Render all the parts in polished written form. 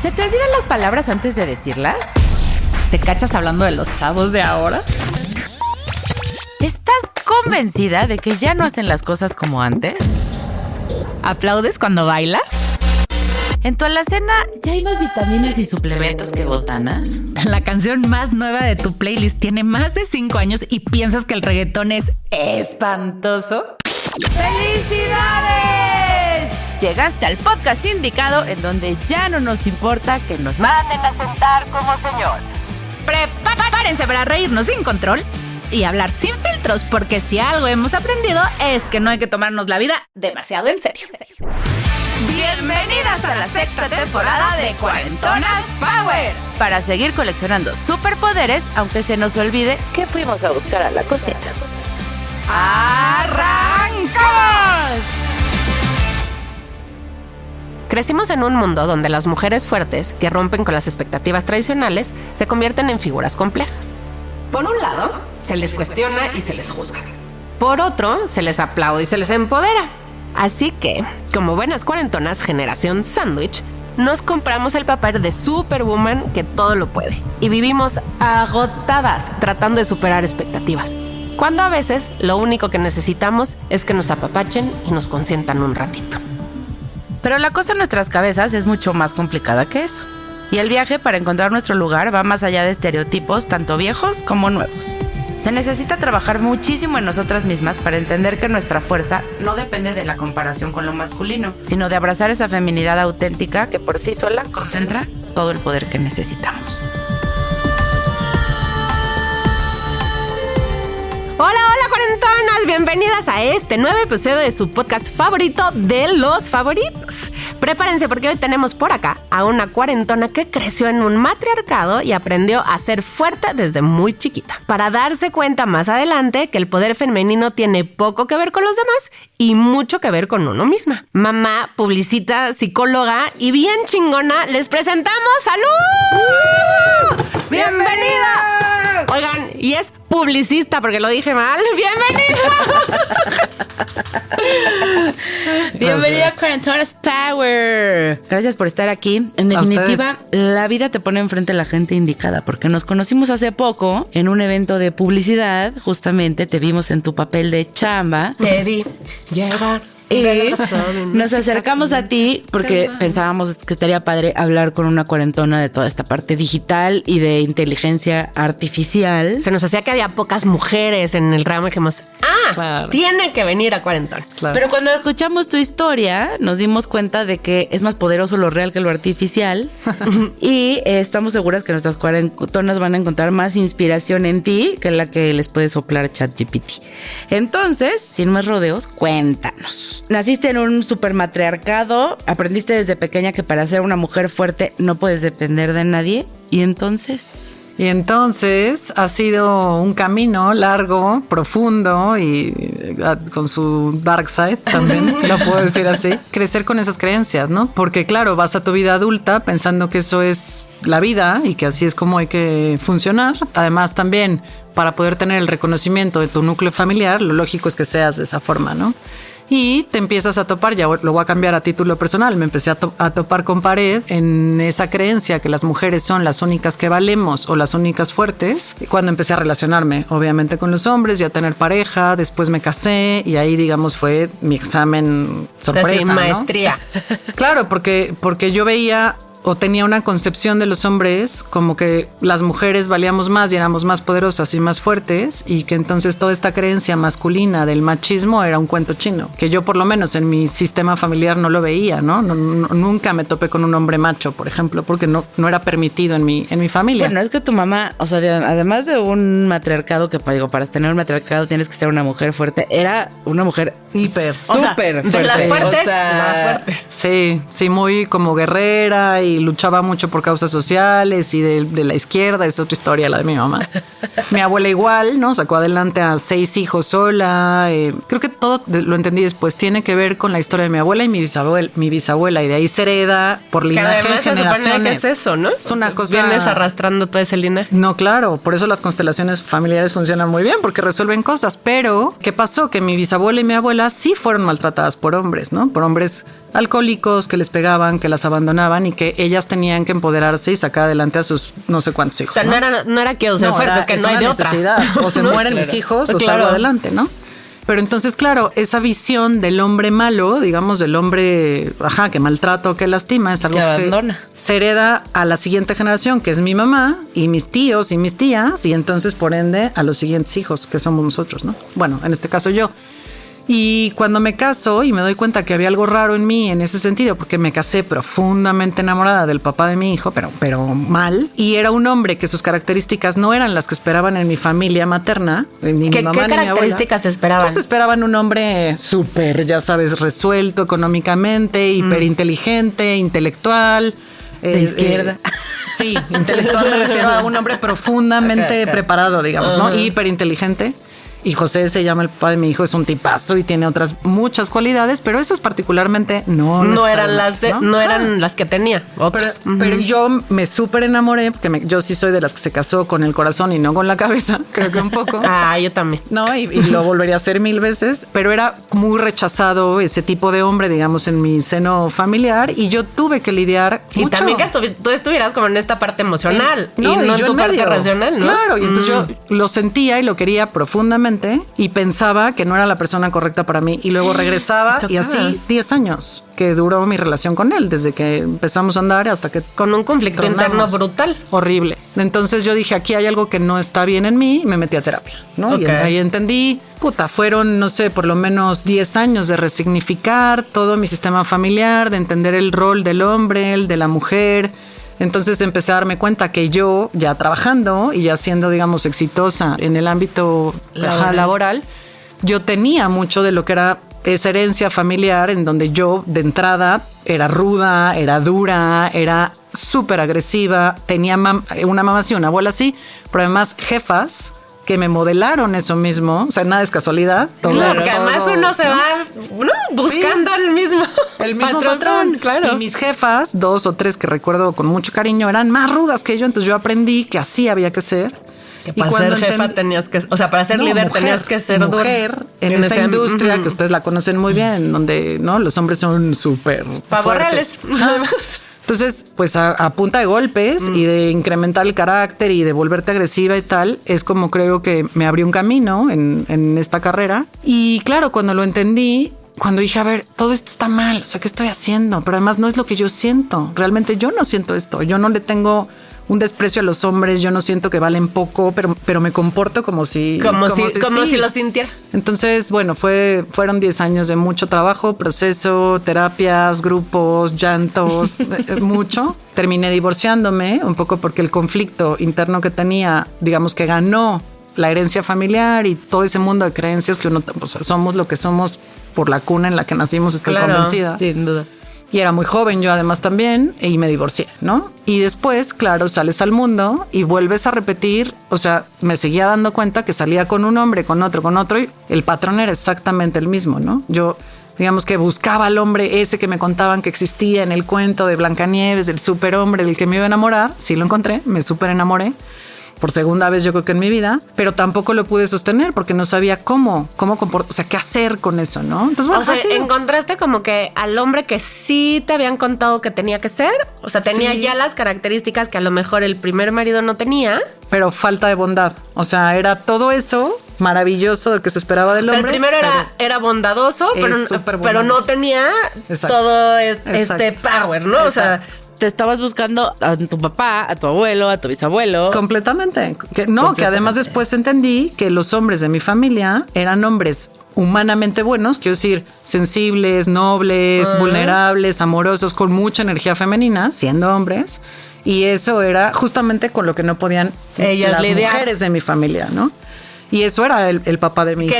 ¿Se te olvidan las palabras antes de decirlas? ¿Te cachas hablando de los chavos de ahora? ¿Estás convencida de que ya no hacen las cosas como antes? ¿Aplaudes cuando bailas? ¿En tu alacena ya hay más vitaminas y suplementos que botanas? La canción más nueva de tu playlist tiene más de 5 años y piensas que el reggaetón es espantoso. ¡Felicidades! Llegaste al podcast indicado en donde ya no nos importa que nos manden a sentar como señoras. Prepárense para reírnos sin control y hablar sin filtros, porque si algo hemos aprendido es que no hay que tomarnos la vida demasiado en serio. Bienvenidas a la sexta temporada de Cuarentonas Power, para seguir coleccionando superpoderes aunque se nos olvide que fuimos a buscar a la cocina. ¡Arrancamos! Crecimos en un mundo donde las mujeres fuertes, que rompen con las expectativas tradicionales, se convierten en figuras complejas. Por un lado, se les cuestiona y se les juzga. Por otro, se les aplaude y se les empodera. Así que, como buenas cuarentonas generación sándwich, nos compramos el papel de Superwoman que todo lo puede. Y vivimos agotadas tratando de superar expectativas. Cuando a veces lo único que necesitamos es que nos apapachen y nos consientan un ratito. Pero la cosa en nuestras cabezas es mucho más complicada que eso. Y el viaje para encontrar nuestro lugar va más allá de estereotipos, tanto viejos como nuevos. Se necesita trabajar muchísimo en nosotras mismas para entender que nuestra fuerza no depende de la comparación con lo masculino, sino de abrazar esa feminidad auténtica que por sí sola concentra todo el poder que necesitamos. Hola cuarentonas, bienvenidas a este nuevo episodio de su podcast favorito de los favoritos. Prepárense porque hoy tenemos por acá a una cuarentona que creció en un matriarcado y aprendió a ser fuerte desde muy chiquita, para darse cuenta más adelante que el poder femenino tiene poco que ver con los demás y mucho que ver con uno misma. Mamá, publicista, psicóloga y bien chingona, les presentamos ¡Salud! ¡Bienvenida! Oigan, y es publicista porque lo dije mal. ¡Bienvenida! Bienvenida a Cuarentonas Power. Gracias por estar aquí. En definitiva, la vida te pone enfrente a la gente indicada, porque nos conocimos hace poco en un evento de publicidad. Justamente te vimos en tu papel de chamba. Te vi llegar. Y nos acercamos a ti porque pensábamos que estaría padre hablar con una cuarentona de toda esta parte digital y de inteligencia artificial. Se nos hacía que había pocas mujeres en el ramo y dijimos, claro, tiene que venir a cuarentona. Claro. Pero cuando escuchamos tu historia, nos dimos cuenta de que es más poderoso lo real que lo artificial. Y estamos seguras que nuestras cuarentonas van a encontrar más inspiración en ti que la que les puede soplar ChatGPT. Entonces, sin más rodeos, cuéntanos. Naciste en un supermatriarcado, aprendiste desde pequeña que para ser una mujer fuerte no puedes depender de nadie. ¿Y entonces ha sido un camino largo, profundo y con su dark side también, lo puedo decir así. Crecer con esas creencias, ¿no? Porque claro, vas a tu vida adulta pensando que eso es la vida y que así es como hay que funcionar. Además también, para poder tener el reconocimiento de tu núcleo familiar, lo lógico es que seas de esa forma, ¿no? Y te empiezas a topar, ya lo voy a cambiar a título personal, me empecé a topar con pared en esa creencia que las mujeres son las únicas que valemos o las únicas fuertes. Cuando empecé a relacionarme, obviamente, con los hombres y a tener pareja, después me casé y ahí, digamos, fue mi examen sorpresa, sí, maestría. ¿no? Claro, porque yo veía o tenía una concepción de los hombres como que las mujeres valíamos más y éramos más poderosas y más fuertes, y que entonces toda esta creencia masculina del machismo era un cuento chino, que yo por lo menos en mi sistema familiar no lo veía, ¿no? Nunca me topé con un hombre macho, por ejemplo, porque no era permitido en mi familia. Bueno, es que tu mamá, o sea, además de un matriarcado, que digo, para tener un matriarcado tienes que ser una mujer fuerte, era una mujer hiper, súper fuerte. De las fuertes, o sea, la fuerte. Sí, muy como guerrera y luchaba mucho por causas sociales y de la izquierda. Es otra historia la de mi mamá. Mi abuela igual, ¿no? Sacó adelante a 6 hijos sola. Creo que todo lo entendí después. Tiene que ver con la historia de mi abuela y mi bisabuela, y de ahí se hereda por linaje además generaciones. se supone que es eso, ¿no? Es una cosa... Vienes arrastrando todo ese linaje. No, claro. Por eso las constelaciones familiares funcionan muy bien, porque resuelven cosas. Pero, ¿qué pasó? Que mi bisabuela y mi abuela sí fueron maltratadas por hombres, ¿no? Por hombres alcohólicos, que les pegaban, que las abandonaban y que ellas tenían que empoderarse y sacar adelante a sus no sé cuántos hijos. O sea, no era que ser fuerte, es que no hay de otra. O se mueren mis hijos o salgo adelante, ¿no? Pero entonces, claro, esa visión del hombre malo, digamos, del hombre, que maltrata o que lastima, es algo que se hereda a la siguiente generación, que es mi mamá y mis tíos y mis tías, y entonces, por ende, a los siguientes hijos, que somos nosotros, ¿no? Bueno, en este caso yo. Y cuando me caso y me doy cuenta que había algo raro en mí en ese sentido, porque me casé profundamente enamorada del papá de mi hijo, pero mal, y era un hombre que sus características no eran las que esperaban en mi familia materna, ni mi mamá ¿Qué ni mi características esperaban? Pues esperaban un hombre súper, ya sabes, resuelto económicamente, hiperinteligente, intelectual. De izquierda. Sí, intelectual me refiero a un hombre profundamente preparado, digamos, ¿no? Hiperinteligente. Y José se llama el papá de mi hijo, es un tipazo y tiene otras muchas cualidades, pero esas particularmente no eran las que tenía. Pero yo me súper enamoré, porque yo sí soy de las que se casó con el corazón y no con la cabeza, creo que un poco. Yo también. No, y lo volvería a hacer 1000 veces, pero era muy rechazado ese tipo de hombre, digamos, en mi seno familiar, y yo tuve que lidiar y mucho. también que tú estuvieras como en esta parte emocional y no en tu parte racional, ¿no? Claro, y entonces yo lo sentía y lo quería profundamente y pensaba que no era la persona correcta para mí, y luego regresaba y así 10 años que duró mi relación con él, desde que empezamos a andar hasta que con un conflicto interno brutal, horrible. Entonces yo dije, aquí hay algo que no está bien en mí, y me metí a terapia, ¿no? Y ahí entendí, fueron, no sé, por lo menos 10 años de resignificar todo mi sistema familiar, de entender el rol del hombre, el de la mujer. Entonces empecé a darme cuenta que yo, ya trabajando y ya siendo, digamos, exitosa en el ámbito laboral, yo tenía mucho de lo que era esa herencia familiar, en donde yo, de entrada, era ruda, era dura, era súper agresiva, tenía una mamá así, una abuela así, pero además jefas que me modelaron eso mismo, o sea, nada es casualidad. Claro, porque además uno se va buscando el mismo patrón, claro. Y mis jefas, 2 o 3 que recuerdo con mucho cariño, eran más rudas que yo, entonces yo aprendí que así había que ser. Que para ser jefa tenías que, o sea, para ser líder tenías que ser mujer en esa industria que ustedes la conocen muy bien, donde no los hombres son súper pavorreales. Entonces, pues a punta de golpes y de incrementar el carácter y de volverte agresiva y tal, es como creo que me abrió un camino en esta carrera. Y claro, cuando lo entendí, cuando dije, a ver, todo esto está mal, o sea, ¿qué estoy haciendo? Pero además no es lo que yo siento. Realmente yo no siento esto. Yo no le tengo un desprecio a los hombres, yo no siento que valen poco, pero me comporto como si lo sintiera. Entonces, bueno, fueron 10 años de mucho trabajo, proceso, terapias, grupos, llantos, mucho. Terminé divorciándome un poco porque el conflicto interno que tenía, digamos que ganó la herencia familiar y todo ese mundo de creencias que uno, pues, somos lo que somos por la cuna en la que nacimos, estoy convencida. Sin duda. Y era muy joven yo además también, y me divorcié, ¿no? Y después, claro, sales al mundo y vuelves a repetir, o sea, me seguía dando cuenta que salía con un hombre, con otro, y el patrón era exactamente el mismo, ¿no? Yo, digamos que buscaba al hombre ese que me contaban que existía en el cuento de Blancanieves, del superhombre del que me iba a enamorar. Sí lo encontré, me súper enamoré. Por segunda vez yo creo que en mi vida, pero tampoco lo pude sostener porque no sabía cómo comportar, o sea, qué hacer con eso, ¿no? Entonces, bueno, o sea, encontraste como que al hombre que sí te habían contado que tenía que ser, o sea, tenía ya las características que a lo mejor el primer marido no tenía. Pero falta de bondad, o sea, era todo eso maravilloso de que se esperaba del hombre. El primero era bondadoso, pero no tenía todo este power, ¿no? Exacto. O sea, te estabas buscando a tu papá, a tu abuelo, a tu bisabuelo. Completamente. Que además después entendí que los hombres de mi familia eran hombres humanamente buenos, quiero decir, sensibles, nobles, vulnerables, amorosos, con mucha energía femenina, siendo hombres. Y eso era justamente con lo que no podían las mujeres de mi familia, ¿no? Y eso era el papá de mi hijo.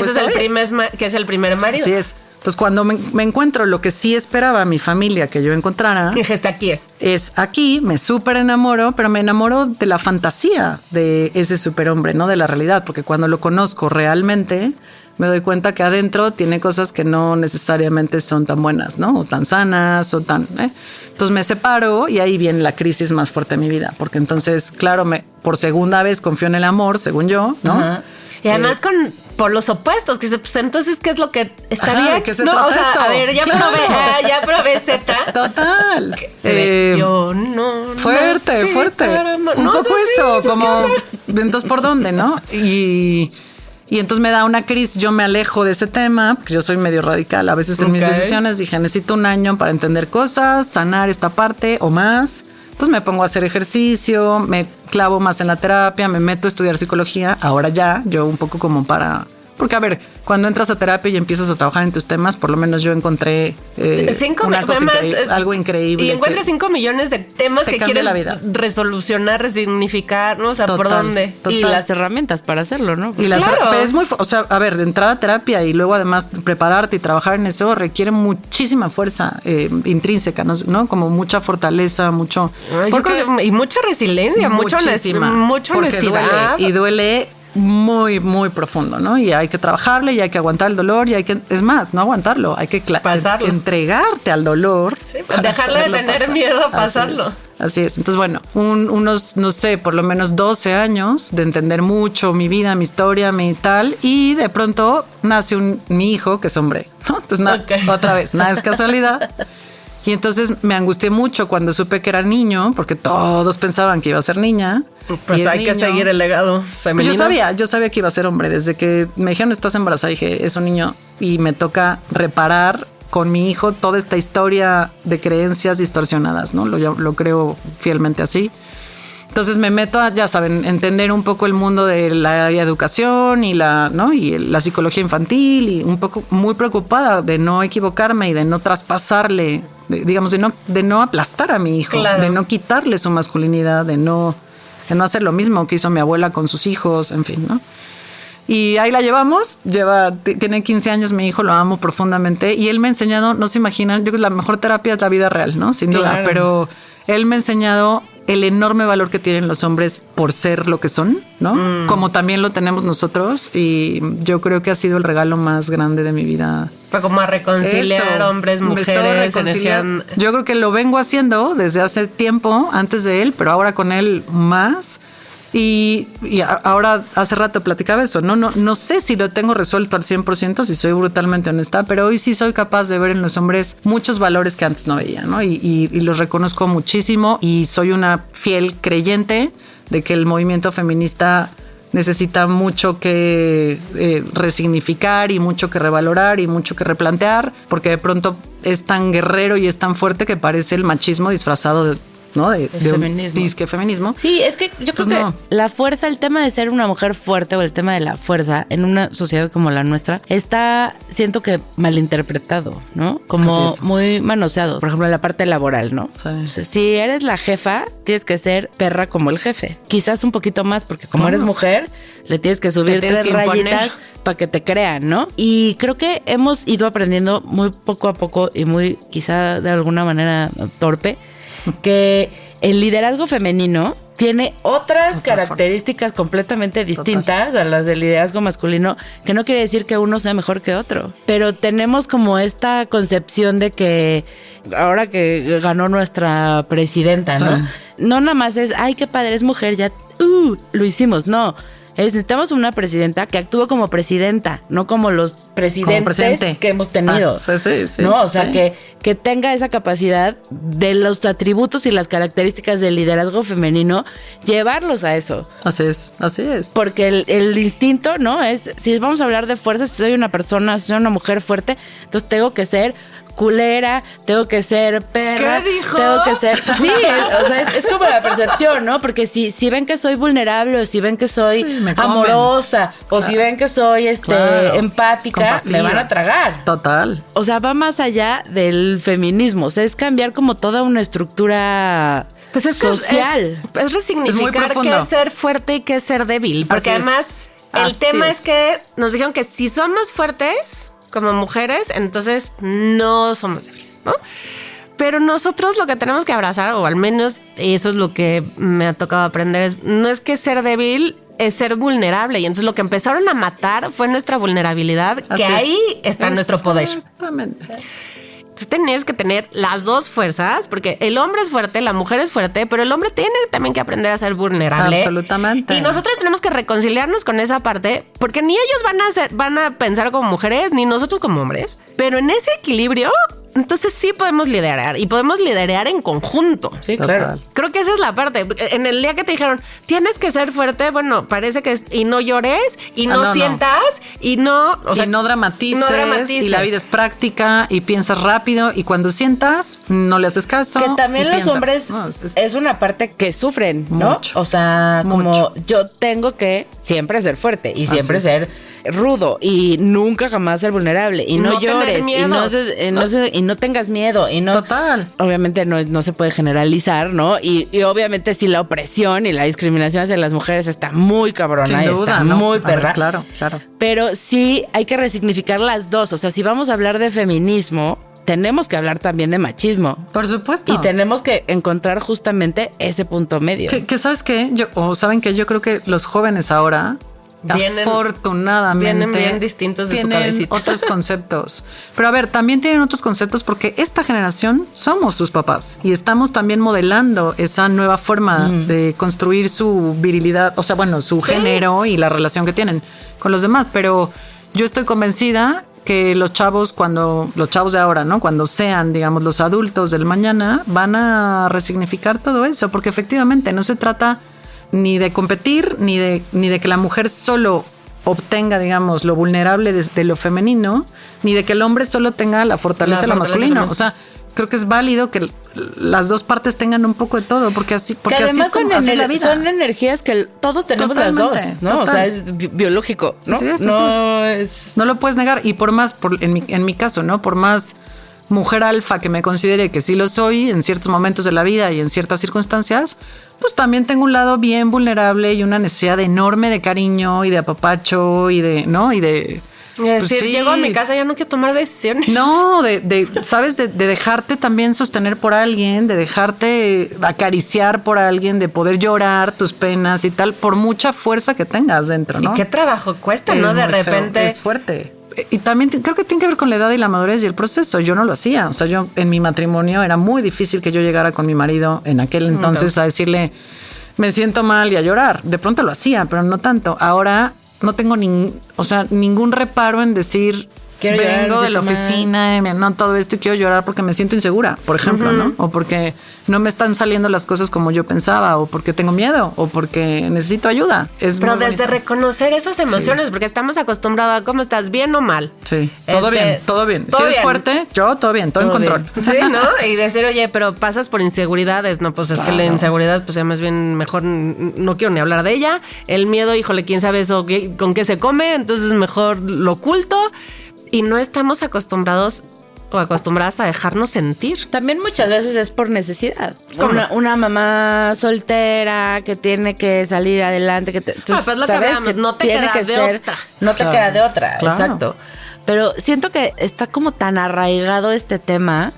Que es el primer marido. Así es. Entonces, cuando me encuentro lo que sí esperaba mi familia que yo encontrara... Dijiste, aquí es. Es aquí, me súper enamoro, pero me enamoro de la fantasía de ese superhombre, no de la realidad, porque cuando lo conozco realmente, me doy cuenta que adentro tiene cosas que no necesariamente son tan buenas, ¿no? O tan sanas, o tan... Entonces me separo y ahí viene la crisis más fuerte de mi vida, porque entonces, claro, por segunda vez confío en el amor, según yo, ¿no? Ajá. Y además por los opuestos, que dice, pues entonces, ¿qué es lo que estaría? Ajá, ¿de qué se no, trata o sea, esto? a ver, ya Claro. probé Z. Total. Yo no. Fuerte, no sé, fuerte. caramba. Un No, poco o sea, sí, eso, es que como, ahora- entonces, ¿por dónde, no? Y entonces me da una crisis, yo me alejo de ese tema, porque yo soy medio radical a veces en mis Ok. decisiones. Dije, necesito un año para entender cosas, sanar esta parte o más. Entonces me pongo a hacer ejercicio, me clavo más en la terapia, me meto a estudiar psicología. Ahora ya, yo un poco como para... Porque, a ver, cuando entras a terapia y empiezas a trabajar en tus temas, por lo menos yo encontré una cosa algo increíble. Y encuentras 5 millones de temas te que cambia quieres la vida. resolucionar, resignificar, ¿no? O sea, ¿por Total, dónde? total. Y las herramientas para hacerlo, ¿no? Y las, Claro. pero es muy, o sea, a ver, de entrada a terapia y luego además prepararte y trabajar en eso requiere muchísima fuerza intrínseca, ¿no? Como mucha fortaleza, mucho. Ay, yo creo que- y mucha resiliencia, mucha muchísima, porque honestidad. duele, y duele muy, muy profundo, ¿no? Y hay que trabajarle y hay que aguantar el dolor y hay que, es más, no aguantarlo, hay que Pasarlo. entregarte al dolor. Sí, para dejarle de poderlo tener pasar. miedo a Así pasarlo. Así es. Entonces, bueno, unos, no sé, por lo menos 12 años de entender mucho mi vida, mi historia, mi tal, y de pronto nace mi hijo, que es hombre, ¿no? Entonces, Ok. otra vez, nada es casualidad. Y entonces me angustié mucho cuando supe que era niño, porque todos pensaban que iba a ser niña. Pues y es hay que niño. seguir el legado Pues femenino. yo sabía que iba a ser hombre. Desde que me dijeron estás embarazada, dije, es un niño y me toca reparar con mi hijo toda esta historia de creencias distorsionadas, ¿no? Lo creo fielmente así. Entonces me meto a, ya saben, entender un poco el mundo de la educación y ¿no? Y la psicología infantil, y un poco muy preocupada de no equivocarme y de no traspasarle, digamos, de no aplastar a mi hijo, Claro. de no quitarle su masculinidad, de no hacer lo mismo que hizo mi abuela con sus hijos, en fin, ¿no? Y ahí la llevamos, tiene 15 años mi hijo, lo amo profundamente, y él me ha enseñado, no se imaginan, yo creo que la mejor terapia es la vida real, ¿no? Sin duda, Claro. pero él me ha enseñado el enorme valor que tienen los hombres por ser lo que son, ¿no? Como también lo tenemos nosotros, y yo creo que ha sido el regalo más grande de mi vida. Fue como a reconciliar Eso. hombres, Me estaba mujeres, reconciliando. energía. Yo creo que lo vengo haciendo desde hace tiempo, antes de él, pero ahora con él más. Y ahora hace rato platicaba eso, no sé si lo tengo resuelto al 100%, si soy brutalmente honesta, pero hoy sí soy capaz de ver en los hombres muchos valores que antes no veía, ¿no? Y los reconozco muchísimo, y soy una fiel creyente de que el movimiento feminista necesita mucho que resignificar y mucho que revalorar y mucho que replantear, porque de pronto es tan guerrero y es tan fuerte que parece el machismo disfrazado de, ¿no? de un feminismo. disque feminismo. Sí, es que yo creo Pues que no. la fuerza, el tema de ser una mujer fuerte o el tema de la fuerza en una sociedad como la nuestra está, siento que malinterpretado, ¿no? Como Así es. muy manoseado. Por ejemplo, en la parte laboral, ¿no? Sí. O sea, si eres la jefa, tienes que ser perra como el jefe. Quizás un poquito más, porque como eres mujer, le tienes que subir Te tienes 3 que imponer. rayitas para que te crean, ¿no? Y creo que hemos ido aprendiendo muy poco a poco y muy quizá de alguna manera torpe que el liderazgo femenino tiene otras características completamente distintas a las del liderazgo masculino, que no quiere decir que uno sea mejor que otro, pero tenemos como esta concepción de que ahora que ganó nuestra presidenta, ¿no? Sí. No nada más es, ay, qué padre, es mujer, ya, lo hicimos, no. Necesitamos una presidenta que actúe como presidenta, no como los presidentes presidente. que hemos tenido. Ah, sí. ¿No? O sea, Sí. que tenga esa capacidad de los atributos y las características del liderazgo femenino, llevarlos a eso. Así es. Porque el instinto, ¿no? Es, si vamos a hablar de fuerza, si soy una persona, si soy una mujer fuerte, entonces tengo que ser culera, tengo que ser perra, ¿Qué dijo? tengo que ser... Sí, o sea, es como la percepción, ¿no? Porque si ven que soy vulnerable, o si ven que soy Sí, me comen. amorosa, o si ven que soy Claro. empática, Compasiva. me van a tragar. Total. O sea, va más allá del feminismo. O sea, es cambiar como toda una estructura Pues es que social. es resignificar profundo. qué es ser fuerte y qué es ser débil. Porque Así es. además, el Así tema es. es que nos dijeron que si somos fuertes como mujeres, entonces no somos débiles, ¿no? Pero nosotros lo que tenemos que abrazar, o al menos eso es lo que me ha tocado aprender, no es que ser débil, es ser vulnerable. Y entonces lo que empezaron a matar fue nuestra vulnerabilidad, Así que es. ahí está nuestro poder. Exactamente. Tú tenías que tener las dos fuerzas, porque el hombre es fuerte, la mujer es fuerte, pero el hombre tiene también que aprender a ser vulnerable. Absolutamente. Y nosotros tenemos que reconciliarnos con esa parte, porque ni ellos van a pensar como mujeres, ni nosotros como hombres. Pero en ese equilibrio, entonces sí podemos liderar y podemos liderar en conjunto. Sí, Total. claro. Creo que esa es la parte. En el día que te dijeron, tienes que ser fuerte, bueno, parece que es, y no llores, y no sientas, y no, o sea, y no dramatices, no dramatices. y la vida es práctica, y piensas rápido, y cuando sientas, no le haces caso. Que también y los piensas. hombres No, es una parte que sufren, ¿no? Mucho. O sea, como Mucho. yo tengo que siempre ser fuerte y siempre Así es. ser rudo y nunca jamás ser vulnerable y no No tener llores miedos. y no tengas miedo y no. Total. Obviamente no se puede generalizar, ¿no? Y obviamente sí la opresión y la discriminación hacia las mujeres está muy cabrona, Sin y duda, está ¿no? muy A ver, perra. claro. Pero sí hay que resignificar las dos. O sea, si vamos a hablar de feminismo, tenemos que hablar también de machismo. Por supuesto. Y tenemos que encontrar justamente ese punto medio. Que ¿sabes qué? ¿Saben qué? Yo creo que los jóvenes ahora, afortunadamente, vienen bien distintos de su tienen cabecita. otros conceptos. Pero a ver, también tienen otros conceptos porque esta generación somos sus papás y estamos también modelando esa nueva forma de construir su virilidad, o sea, bueno, su género y la relación que tienen con los demás. Pero yo estoy convencida que los chavos de ahora, ¿no? Cuando sean, digamos, los adultos del mañana, van a resignificar todo eso, porque efectivamente no se trata ni de competir, ni de que la mujer solo obtenga, digamos, lo vulnerable de lo femenino, ni de que el hombre solo tenga la fortaleza de lo masculino. O sea, creo que es válido que las dos partes tengan un poco de todo, porque así que así además es como así es la vida. son energías que todos tenemos Totalmente, las dos, ¿no? total. O sea, es biológico, ¿no? Así es, no es... No lo puedes negar. Y por más, en mi caso, ¿no? Por más mujer alfa que me considere que sí lo soy en ciertos momentos de la vida y en ciertas circunstancias, pues también tengo un lado bien vulnerable y una necesidad enorme de cariño y de apapacho y de, ¿no? Y de... Es decir, pues sí. llego a mi casa, ya no quiero tomar decisiones. No, ¿sabes? De dejarte también sostener por alguien, de dejarte acariciar por alguien, de poder llorar tus penas y tal, por mucha fuerza que tengas dentro, ¿no? Y qué trabajo cuesta, Es ¿no? De muy feo, repente. es fuerte. Y también creo que tiene que ver con la edad y la madurez y el proceso. Yo no lo hacía. O sea, yo en mi matrimonio era muy difícil que yo llegara con mi marido en aquel entonces a decirle, me siento mal y a llorar. De pronto lo hacía, pero no tanto. Ahora no tengo ningún reparo en decir, Quiero llorar, vengo me de la siento mal. oficina, no todo esto y quiero llorar porque me siento insegura, por ejemplo, ¿no? O porque no me están saliendo las cosas como yo pensaba, o porque tengo miedo, o porque necesito ayuda. Pero muy desde bonito. reconocer esas emociones, porque estamos acostumbrados a cómo estás, bien o mal. Sí, todo bien, todo bien. todo Si eres bien. fuerte, yo todo bien, todo en control. Sí, ¿no? Y decir, oye, pero pasas por inseguridades, no, pues es que la inseguridad, pues ya más bien mejor no quiero ni hablar de ella. El miedo, híjole, quién sabe eso, con qué se come, entonces mejor lo oculto. Y no estamos acostumbrados o acostumbradas a dejarnos sentir. También muchas veces es por necesidad. ¿Cómo? Una mamá soltera que tiene que salir adelante. pues lo que hablábamos, no te tiene queda que de otra. No te Claro, queda de otra, claro. exacto. Pero siento que está como tan arraigado este tema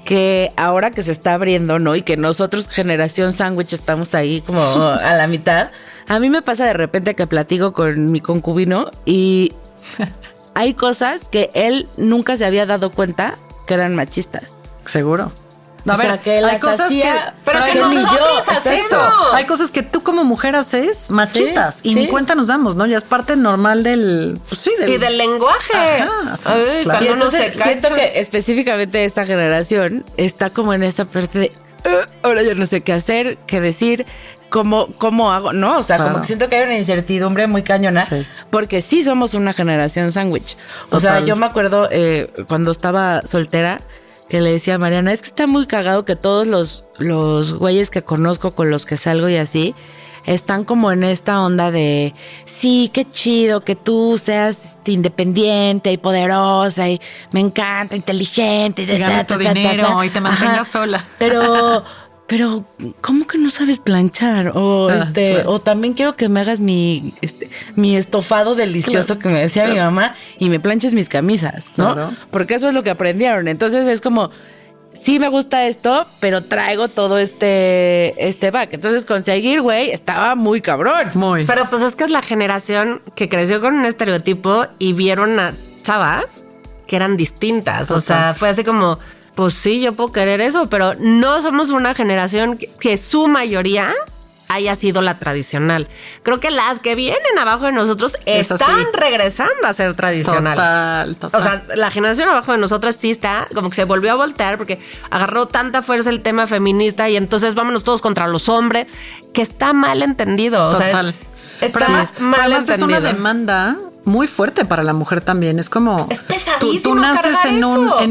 que ahora que se está abriendo, ¿no? Y que nosotros, generación sándwich, estamos ahí como a la mitad. A mí me pasa de repente que platico con mi concubino y hay cosas que él nunca se había dado cuenta que eran machistas. Seguro. O sea, que las hacía, pero que ni nosotros yo, hacemos. exacto. Hay cosas que tú como mujer haces machistas Sí, y sí. ni cuenta nos damos, ¿no? Ya es parte normal del... Pues sí, Y del lenguaje. Ajá, Ay, claro. Y cuando uno entonces se siento cacha. que específicamente esta generación está como en esta parte de ahora yo no sé qué hacer, qué decir, cómo hago, ¿no? O sea, Claro. como que siento que hay una incertidumbre muy cañona, Sí. porque sí somos una generación sándwich. O sea, Total. yo me acuerdo cuando estaba soltera que le decía a Mariana, es que está muy cagado que todos los güeyes que conozco con los que salgo y así están como en esta onda de sí, qué chido que tú seas independiente y poderosa y me encanta, inteligente Y ganas tu dinero y te mantengas Ajá. sola. Pero ¿cómo que no sabes planchar? O claro. o también quiero que me hagas mi estofado delicioso Claro, que me decía mi mamá y me planches mis camisas, ¿no? Claro. Porque eso es lo que aprendieron. Entonces es como sí me gusta esto, pero traigo todo este back. Entonces conseguir, güey, estaba muy cabrón. Muy. Pero pues es que es la generación que creció con un estereotipo y vieron a chavas que eran distintas. O sea, fue así como, pues sí, yo puedo querer eso, pero no somos una generación que su mayoría haya sido la tradicional. Creo que las que vienen abajo de nosotros están regresando a ser tradicionales. Total. O sea, la generación abajo de nosotras sí está como que se volvió a voltear porque agarró tanta fuerza el tema feminista y entonces vámonos todos contra los hombres, que está mal entendido. Total. O sea, está mal entendido. Es una demanda muy fuerte para la mujer también. Es como... Es pesadísimo. Tú naces en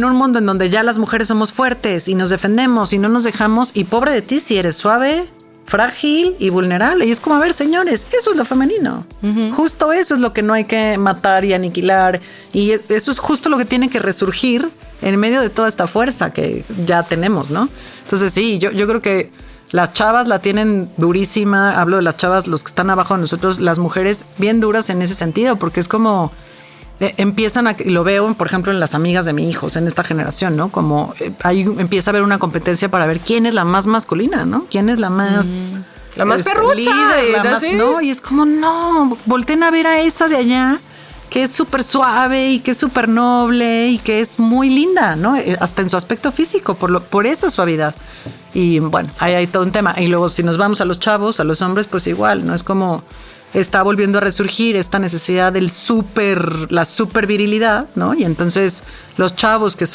un mundo en donde ya las mujeres somos fuertes y nos defendemos y no nos dejamos. Y pobre de ti si eres suave, frágil y vulnerable. Y es como, a ver, señores, eso es lo femenino. Justo eso es lo que no hay que matar y aniquilar. Y eso es justo lo que tiene que resurgir en medio de toda esta fuerza que ya tenemos, ¿no? Entonces sí, yo creo que las chavas la tienen durísima. Hablo de las chavas, los que están abajo de nosotros, las mujeres bien duras en ese sentido, porque es como... empiezan y lo veo, por ejemplo, en las amigas de mis hijos, en esta generación, ¿no? Como ahí empieza a haber una competencia para ver quién es la más masculina, ¿no? ¿Quién es la más... la más perrucha. Líder, ¿no? Y es como, no, volteen a ver a esa de allá, que es súper suave y que es súper noble y que es muy linda, ¿no? Hasta en su aspecto físico, por esa suavidad. Y bueno, ahí hay todo un tema. Y luego si nos vamos a los chavos, a los hombres, pues igual, ¿no? Es como... está volviendo a resurgir esta necesidad del la super virilidad, ¿no? Y entonces los chavos que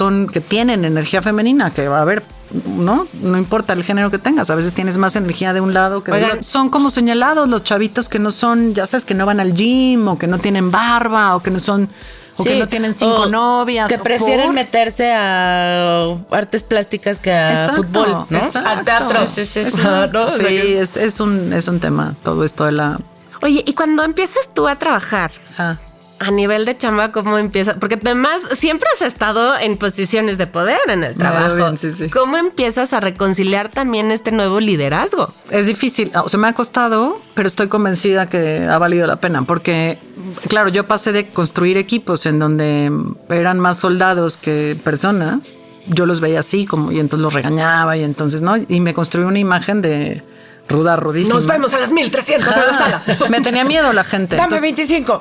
tienen energía femenina, que va a haber, ¿no? No importa el género que tengas, a veces tienes más energía de un lado que del otro. Son como señalados los chavitos que no son, ya sabes, que no van al gym o que no tienen barba o que no son... o que no tienen 5 novias. Que prefieren meterse a artes plásticas que a fútbol, ¿no? Al teatro. Sí, es un tema todo esto de la... Oye, y cuando empiezas tú a trabajar a nivel de chamba, ¿cómo empiezas? Porque además siempre has estado en posiciones de poder en el trabajo. Bien, sí. ¿Cómo empiezas a reconciliar también este nuevo liderazgo? Es difícil, o sea, me ha costado, pero estoy convencida que ha valido la pena, porque, claro, yo pasé de construir equipos en donde eran más soldados que personas. Yo los veía así, y entonces los regañaba, y entonces, ¿no? Y me construí una imagen de... rudísima. Nos vemos a las 1300 en la sala. Me tenía miedo la gente. Dame 25.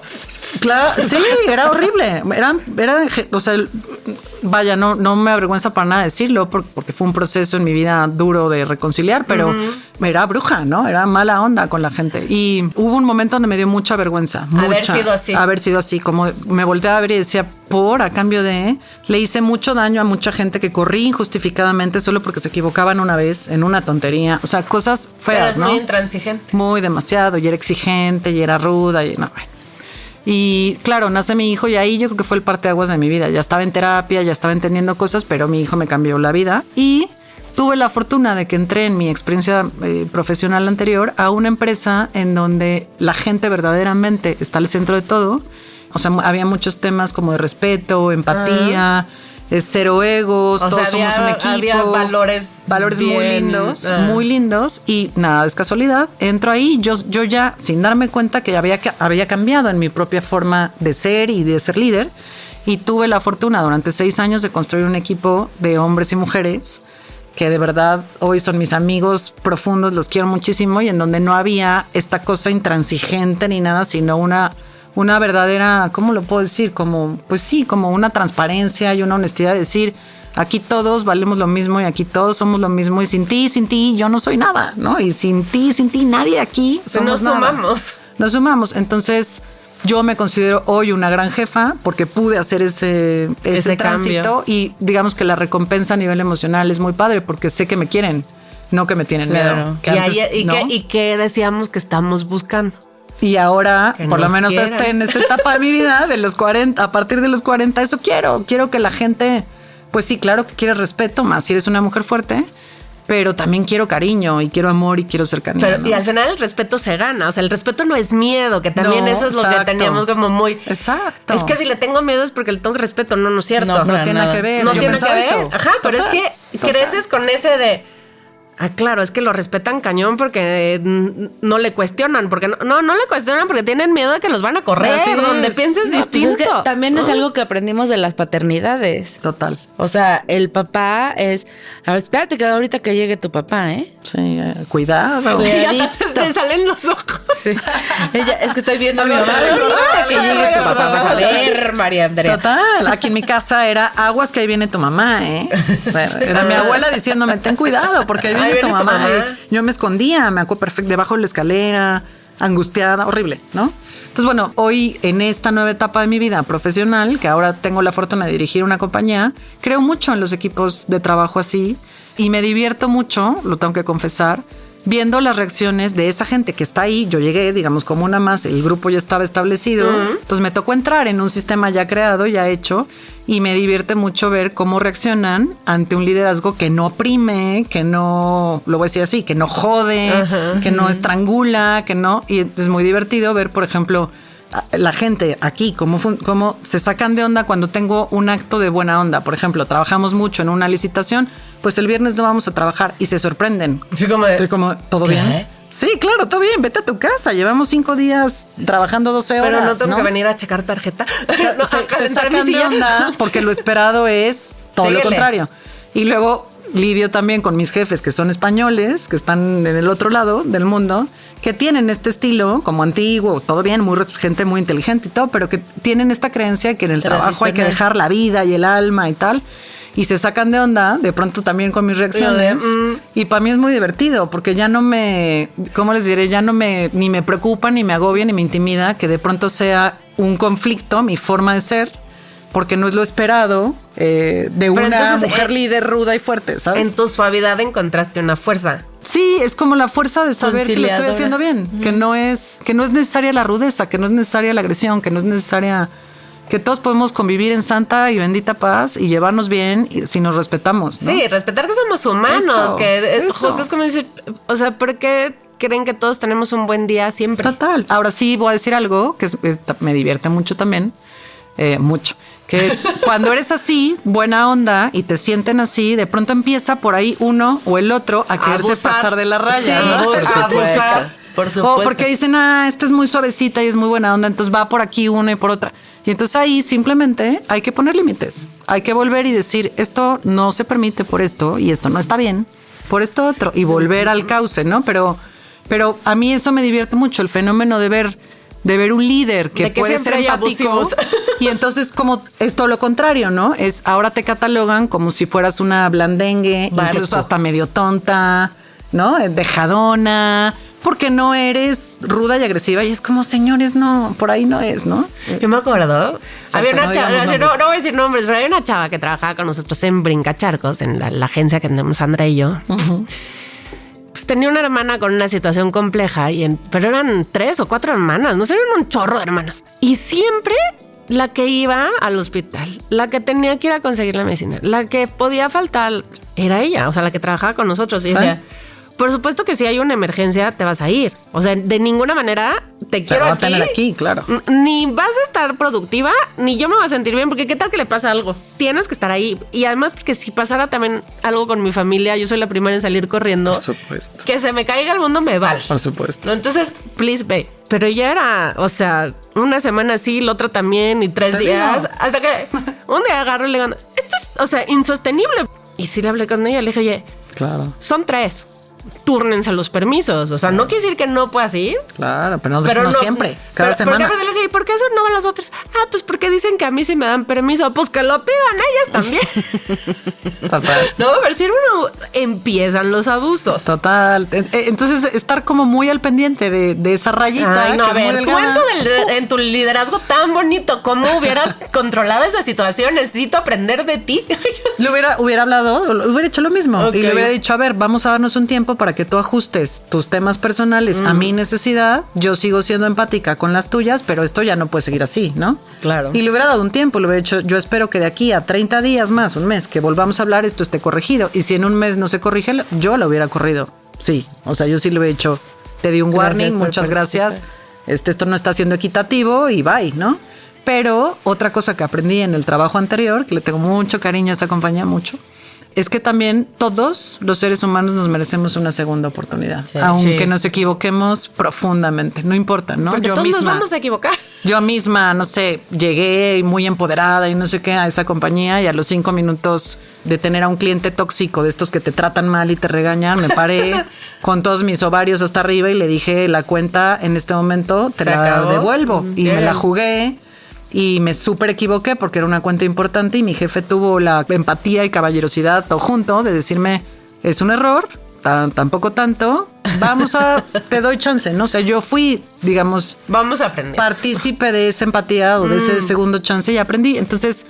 Claro, sí, era horrible. O sea, vaya, no me avergüenza para nada decirlo, porque fue un proceso en mi vida duro de reconciliar, pero era bruja, ¿no? Era mala onda con la gente. Y hubo un momento donde me dio mucha vergüenza. Haber sido así, como me volteaba a ver y decía, a cambio de... Le hice mucho daño a mucha gente que corrí injustificadamente solo porque se equivocaban una vez en una tontería. O sea, cosas feas, ¿no? Muy intransigente. Muy demasiado. Y era exigente, y era ruda, y no, bueno. Y claro, nace mi hijo y ahí yo creo que fue el parteaguas de mi vida. Ya estaba en terapia, ya estaba entendiendo cosas, pero mi hijo me cambió la vida. Y tuve la fortuna de que entré en mi experiencia profesional anterior a una empresa en donde la gente verdaderamente está al centro de todo. O sea, había muchos temas como de respeto, empatía, cero egos, todos somos un equipo. Había valores bien, muy lindos. Y nada, es casualidad. Entro ahí, yo ya, sin darme cuenta que había cambiado en mi propia forma de ser y de ser líder. Y tuve la fortuna durante 6 años de construir un equipo de hombres y mujeres que de verdad hoy son mis amigos profundos, los quiero muchísimo, y en donde no había esta cosa intransigente ni nada, sino una verdadera, ¿cómo lo puedo decir? Como una transparencia y una honestidad de decir, aquí todos valemos lo mismo y aquí todos somos lo mismo, y sin ti, yo no soy nada, ¿no? Y sin ti, nadie de aquí somos nada. Nos sumamos. Entonces, yo me considero hoy una gran jefa porque pude hacer ese tránsito cambio. Y digamos que la recompensa a nivel emocional es muy padre porque sé que me quieren, no que me tienen miedo. ¿Y qué decíamos que estamos buscando? Y ahora, por lo menos en esta etapa de mi vida, de los 40, a partir de los 40, eso quiero que la gente, pues sí, claro que quiere respeto, más si eres una mujer fuerte, pero también quiero cariño y quiero amor y quiero cercanía. Pero, ¿no? Y al final el respeto se gana, o sea, el respeto no es miedo, que también eso es lo que teníamos como muy... Exacto. Es que si le tengo miedo es porque le tengo respeto, no es cierto. No tiene nada que ver. No tiene que ver. Eso. Ajá, pero es que creces con ese de... claro, es que lo respetan cañón porque no le cuestionan, porque no le cuestionan porque tienen miedo de que los van a correr, donde pienses distinto. Pues es que también es algo que aprendimos de las paternidades. Total. O sea, el papá es, a ver, espérate que ahorita que llegue tu papá, ¿eh? Sí, cuidado. Ya te salen los ojos. Sí. Ella, es que estoy viendo a mi mamá. Ahorita que llegue tu papá, vas a ver, María Andrea. Total, aquí en mi casa era aguas que ahí viene tu mamá, ¿eh? O sea, era mi abuela diciéndome, ten cuidado, porque ahí viene tu mamá. Y yo me escondía, me acuerdo perfecto, debajo de la escalera, angustiada, horrible, ¿no? Entonces, bueno, hoy en esta nueva etapa de mi vida profesional, que ahora tengo la fortuna de dirigir una compañía, creo mucho en los equipos de trabajo así y me divierto mucho, lo tengo que confesar, viendo las reacciones de esa gente que está ahí. Yo llegué, digamos, como una más, el grupo ya estaba establecido, entonces me tocó entrar en un sistema ya creado, ya hecho, y me divierte mucho ver cómo reaccionan ante un liderazgo que no oprime, que no, lo voy a decir así, que no jode, que no estrangula, que no, y es muy divertido ver, por ejemplo, la gente aquí, cómo se sacan de onda cuando tengo un acto de buena onda. Por ejemplo, trabajamos mucho en una licitación, pues el viernes no vamos a trabajar y se sorprenden. Sí, como ¿todo ¿qué? bien? Sí, claro, todo bien, vete a tu casa. Llevamos 5 días trabajando 12 horas. Pero no tengo que venir a checar tarjeta. No, se sacan de onda porque lo esperado es todo lo contrario. Y luego lidio también con mis jefes que son españoles, que están en el otro lado del mundo, que tienen este estilo como antiguo, todo bien, gente muy inteligente y todo, pero que tienen esta creencia que en el trabajo hay que dejar la vida y el alma y tal. Y se sacan de onda, de pronto también con mis reacciones. Y para mí es muy divertido, porque ya no me, ¿cómo les diré? Ya no ni me preocupa, ni me agobia, ni me intimida que de pronto sea un conflicto, mi forma de ser, porque no es lo esperado de una mujer líder ruda y fuerte, ¿sabes? En tu suavidad encontraste una fuerza. Sí, es como la fuerza de saber que lo estoy haciendo bien, que no es necesaria la rudeza, que no es necesaria la agresión, que no es necesaria... Que todos podemos convivir en santa y bendita paz y llevarnos bien si nos respetamos, ¿no? Sí, respetar que somos humanos. Justo es como decir, o sea, ¿por qué creen que todos tenemos un buen día siempre? Total. Ahora sí voy a decir algo que me divierte mucho también, mucho. Que es cuando eres así, buena onda, y te sienten así, de pronto empieza por ahí uno o el otro a quererse pasar de la raya. Sí, ¿no? por supuesto. Por supuesto. O porque dicen, esta es muy suavecita y es muy buena onda, entonces va por aquí una y por otra. Y entonces ahí simplemente hay que poner límites. Hay que volver y decir, esto no se permite por esto y esto no está bien por esto otro, y volver al cauce, ¿no? Pero a mí eso me divierte mucho, el fenómeno de ver un líder que puede ser empático. Y entonces como es todo lo contrario, ¿no? Es ahora te catalogan como si fueras una blandengue, incluso hasta medio tonta, ¿no? Dejadona, porque no eres ruda y agresiva. Y es como, señores, no, por ahí no es, ¿no? Yo me acuerdo. Había una chava, no voy a decir nombres, pero había una chava que trabajaba con nosotros en Brincacharcos, en la agencia que tenemos Andrea y yo. Pues tenía una hermana con una situación compleja, pero eran 3 o 4 hermanas, no sé, eran un chorro de hermanas. Y siempre la que iba al hospital, la que tenía que ir a conseguir la medicina, la que podía faltar, era ella, o sea, la que trabajaba con nosotros. Y decía, por supuesto que si hay una emergencia te vas a ir. O sea, de ninguna manera te quiero aquí. Tener aquí, claro. Ni vas a estar productiva, ni yo me voy a sentir bien, porque qué tal que le pasa algo. Tienes que estar ahí. Y además, porque si pasara también algo con mi familia, yo soy la primera en salir corriendo. Por supuesto. Que se me caiga el mundo me vale. Por supuesto. Entonces, please, ve. Pero ya era, o sea, una semana sí, la otra también, y 3 días. Hasta que un día agarro y le digo, esto es, o sea, insostenible. Y sí le hablé con ella, le dije, oye, claro, son 3. Túrnense los permisos. O sea, no quiere decir que no puedas ir. Claro, pero no siempre. Cada semana. ¿Por qué eso no van las otras? Pues porque dicen que a mí sí me dan permiso. Pues que lo pidan ellas también. Total. No, pero si uno empiezan los abusos. Total. Entonces, estar como muy al pendiente de esa rayita. Ay, no, a ver, cuento en tu liderazgo tan bonito. ¿Cómo hubieras controlado esa situación? Necesito aprender de ti. Le hubiera hablado, hubiera hecho lo mismo. Okay. Y le hubiera dicho, a ver, vamos a darnos un tiempo para que tú ajustes tus temas personales a mi necesidad. Yo sigo siendo empática con las tuyas, pero esto ya no puede seguir así, ¿no? Claro. Y le hubiera dado un tiempo, le hubiera dicho, yo espero que de aquí a 30 días más, un mes, que volvamos a hablar, esto esté corregido. Y si en un mes no se corrige, yo lo hubiera corrido. Sí, o sea, yo sí le hubiera dicho, te di un warning, muchas gracias. Esto no está siendo equitativo y bye, ¿no? Pero otra cosa que aprendí en el trabajo anterior, que le tengo mucho cariño a esa compañía, mucho, es que también todos los seres humanos nos merecemos una segunda oportunidad, aunque nos equivoquemos profundamente, no importa, ¿no? Porque todos nos vamos a equivocar. Yo misma, no sé, llegué muy empoderada y no sé qué a esa compañía y a los 5 minutos de tener a un cliente tóxico de estos que te tratan mal y te regañan, me paré con todos mis ovarios hasta arriba y le dije, la cuenta en este momento te la devuelvo. Y me la jugué y me súper equivoqué porque era una cuenta importante y mi jefe tuvo la empatía y caballerosidad todo junto de decirme, es un error, tampoco tanto, te doy chance, ¿no? O sea, yo fui, digamos, vamos a aprender, partícipe de esa empatía o de ese segundo chance y aprendí. Entonces,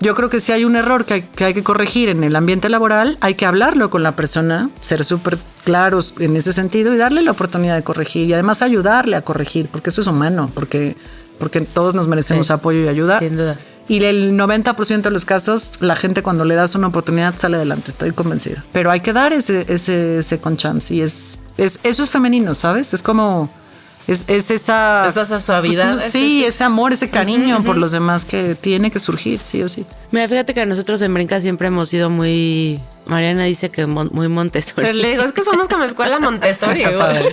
yo creo que si hay un error que hay que corregir en el ambiente laboral, hay que hablarlo con la persona, ser súper claros en ese sentido y darle la oportunidad de corregir y además ayudarle a corregir, porque eso es humano, porque todos nos merecemos apoyo y ayuda. Sin duda. Y el 90% de los casos, la gente cuando le das una oportunidad sale adelante, estoy convencida. Pero hay que dar ese second chance y eso es femenino, ¿sabes? Es como... Es esa suavidad. Pues, sí, ese amor, ese cariño por los demás que tiene que surgir, sí o sí. Mira, fíjate que nosotros en Brinca siempre hemos sido muy... Mariana dice que muy Montessori. Pero le digo, es que somos como escuela Montessori. Está padre.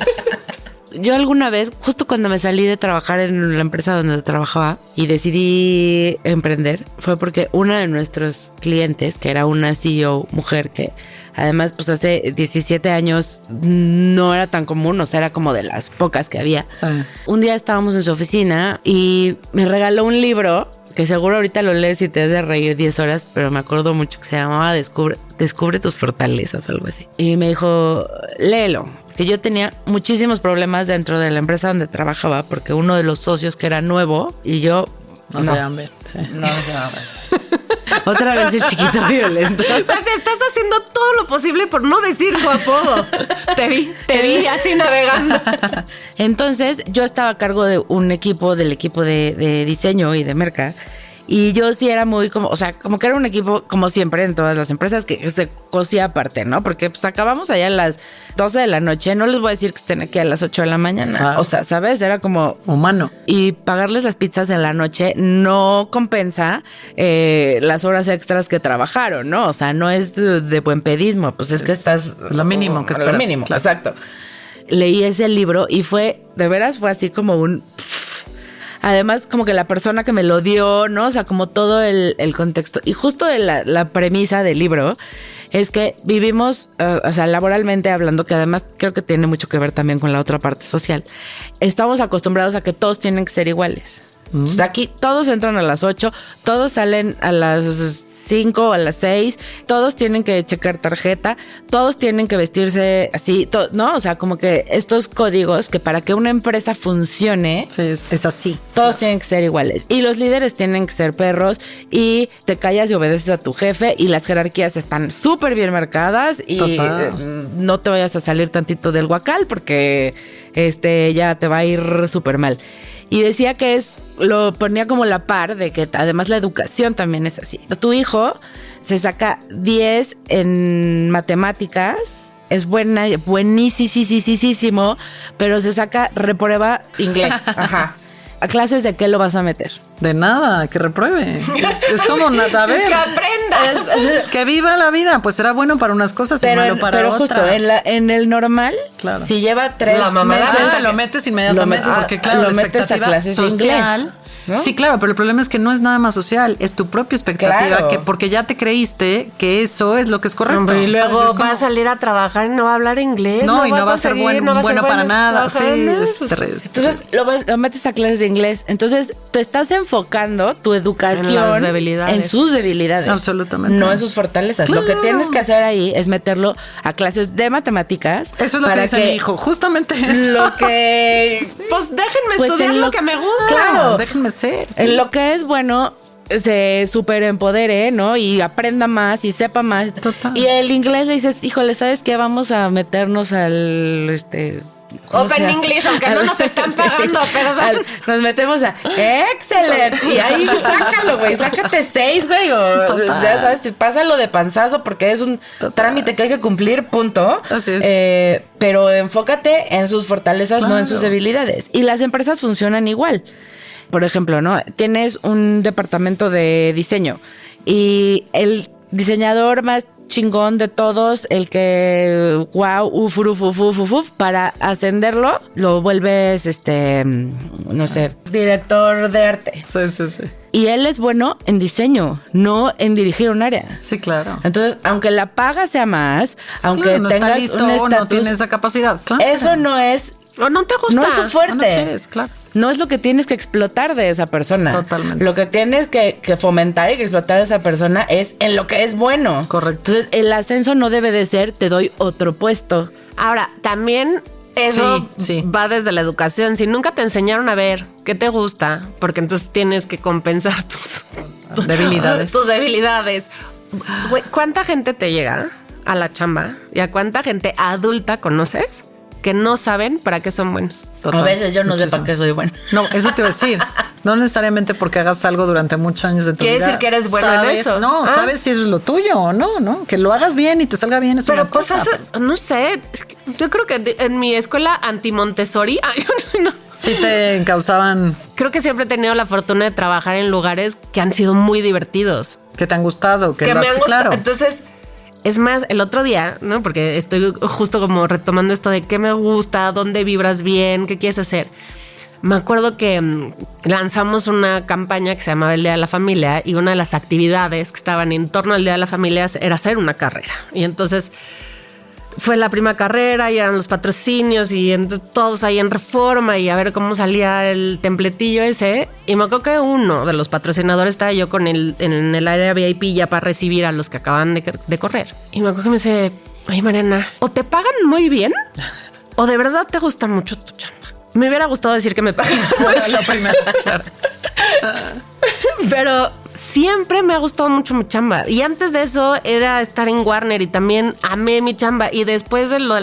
Yo alguna vez, justo cuando me salí de trabajar en la empresa donde trabajaba y decidí emprender, fue porque una de nuestros clientes, que era una CEO mujer que... Además, pues hace 17 años no era tan común, o sea, era como de las pocas que había. Un día estábamos en su oficina y me regaló un libro que seguro ahorita lo lees y te has de reír 10 horas, pero me acuerdo mucho que se llamaba Descubre tus fortalezas o algo así. Y me dijo, léelo. Que yo tenía muchísimos problemas dentro de la empresa donde trabajaba porque uno de los socios que era nuevo y yo... No se llama. Sí. No se llama. Otra vez el chiquito violento. Pues estás haciendo todo lo posible por no decir su apodo. Te vi así navegando. Entonces, yo estaba a cargo de un equipo, del equipo de diseño y de merca. Y yo sí era muy como, o sea, como que era un equipo, como siempre en todas las empresas, que se cosía aparte, ¿no? Porque pues acabamos allá a las 12 de la noche, no les voy a decir que estén aquí a las 8 de la mañana. O sea, ¿sabes? Era como... humano. Y pagarles las pizzas en la noche no compensa las horas extras que trabajaron, ¿no? O sea, no es de buen pedismo, pues es que estás... Lo mínimo que esperas. Lo mínimo, claro. Exacto. Leí ese libro y de veras fue así como un... Además, como que la persona que me lo dio, ¿no? O sea, como todo el contexto. Y justo de la premisa del libro es que vivimos, o sea, laboralmente hablando, que además creo que tiene mucho que ver también con la otra parte social. Estamos acostumbrados a que todos tienen que ser iguales. O sea, aquí todos entran a las 8, todos salen a las 5 o a las 6, todos tienen que checar tarjeta, todos tienen que vestirse así, ¿no? O sea, como que estos códigos que para que una empresa funcione, sí, es así. Todos tienen que ser iguales. Y los líderes tienen que ser perros y te callas y obedeces a tu jefe y las jerarquías están súper bien marcadas y no te vayas a salir tantito del guacal porque ya te va a ir súper mal. Y decía que lo ponía como la par de que además la educación también es así. Tu hijo se saca 10 en matemáticas, es buenísimo, pero se reprueba inglés. Ajá. ¿A clases de qué lo vas a meter? De nada, que repruebe. Es como nada, a ver. Que aprenda. Que viva la vida, pues será bueno para unas cosas y malo para otras. Pero justo en el normal, claro. Si lleva 3 meses... lo metes inmediatamente, porque claro, lo la metes a clases de inglés. ¿No? Sí, claro, pero el problema es que no es nada más social, es tu propia expectativa, claro. Porque ya te creíste que eso es lo que es correcto. Hombre, y luego ¿sabes? va a salir a trabajar y no va a hablar inglés. No, y no va a ser bueno para nada. Sí, entonces lo metes a clases de inglés. Entonces te estás enfocando tu educación en sus debilidades. Absolutamente. No en sus fortalezas. Claro. Lo que tienes que hacer ahí es meterlo a clases de matemáticas. Eso es lo que dice mi hijo, justamente eso. Lo que... Pues déjenme estudiar lo que me gusta. Claro. Déjenme ser. Sí. En lo que es bueno, se súper empodere, ¿no? Y aprenda más y sepa más. Total. Y el inglés le dices, híjole, ¿sabes qué? Vamos a meternos al Open English, aunque no nos están pagando, perdón. Nos metemos a Excellent. Y ahí sácalo, güey. Sácate 6, güey. O ya sabes, pásalo de panzazo porque es un trámite que hay que cumplir, punto. Así es. Pero enfócate en sus fortalezas, no en sus debilidades. Y las empresas funcionan igual. Por ejemplo, ¿no? Tienes un departamento de diseño y el diseñador más chingón de todos, el que wow, uf, para ascenderlo, lo vuelves no sé, director de arte. Sí. Y él es bueno en diseño, no en dirigir un área. Sí, claro. Entonces, aunque la paga sea más, aunque claro, no tengas está listo, un estatus, no tiene esa capacidad. Claro. eso no es, O no te gusta. no es su fuerte. No quieres, claro. No es lo que tienes que explotar de esa persona. Totalmente. Lo que tienes que fomentar y que explotar de esa persona es en lo que es bueno. Correcto. Entonces, el ascenso no debe de ser, te doy otro puesto. Ahora, también eso Sí. va desde la educación. Si nunca te enseñaron a ver qué te gusta, porque entonces tienes que compensar tus Debilidades. Tus debilidades. Güey, ¿cuánta gente te llega a la chamba y a cuánta gente adulta conoces que no saben para qué son buenos? Total. A veces yo no sé Muchísimo. para qué soy buena. No, eso te iba a decir. No necesariamente porque hagas algo durante muchos años de tu Quiere vida. decir que eres bueno en sabes, eso. No, Ah. sabes si eso es lo tuyo o no, ¿no? Que lo hagas bien y te salga bien es Pero una cosa. cosas, no sé, es que yo creo que en mi escuela anti-Montessori, no, Sí te encausaban creo que siempre he tenido la fortuna de trabajar en lugares que han sido muy divertidos. que te han gustado, que Que lo me has- han gustado. claro. Entonces, es más, el otro día, ¿no? Porque estoy justo como retomando esto de qué me gusta, dónde vibras bien, qué quieres hacer. Me acuerdo que lanzamos una campaña que se llamaba el Día de la Familia y una de las actividades que estaban en torno al Día de la Familia era hacer una carrera. Y entonces fue la primera carrera y eran los patrocinios y entonces todos ahí en Reforma y a ver cómo salía el templetillo ese. Y me acuerdo que uno de los patrocinadores estaba yo con en el área VIP ya para recibir a los que acaban de correr. Y me acuerdo que me dice, ay Mariana, o te pagan muy bien o de verdad te gusta mucho tu chamba. Me hubiera gustado decir que me pagan muy bien. Lo primero, claro. Pero siempre me ha gustado mucho mi chamba. Y antes de eso era estar en Warner y también amé mi chamba. Y después de lo...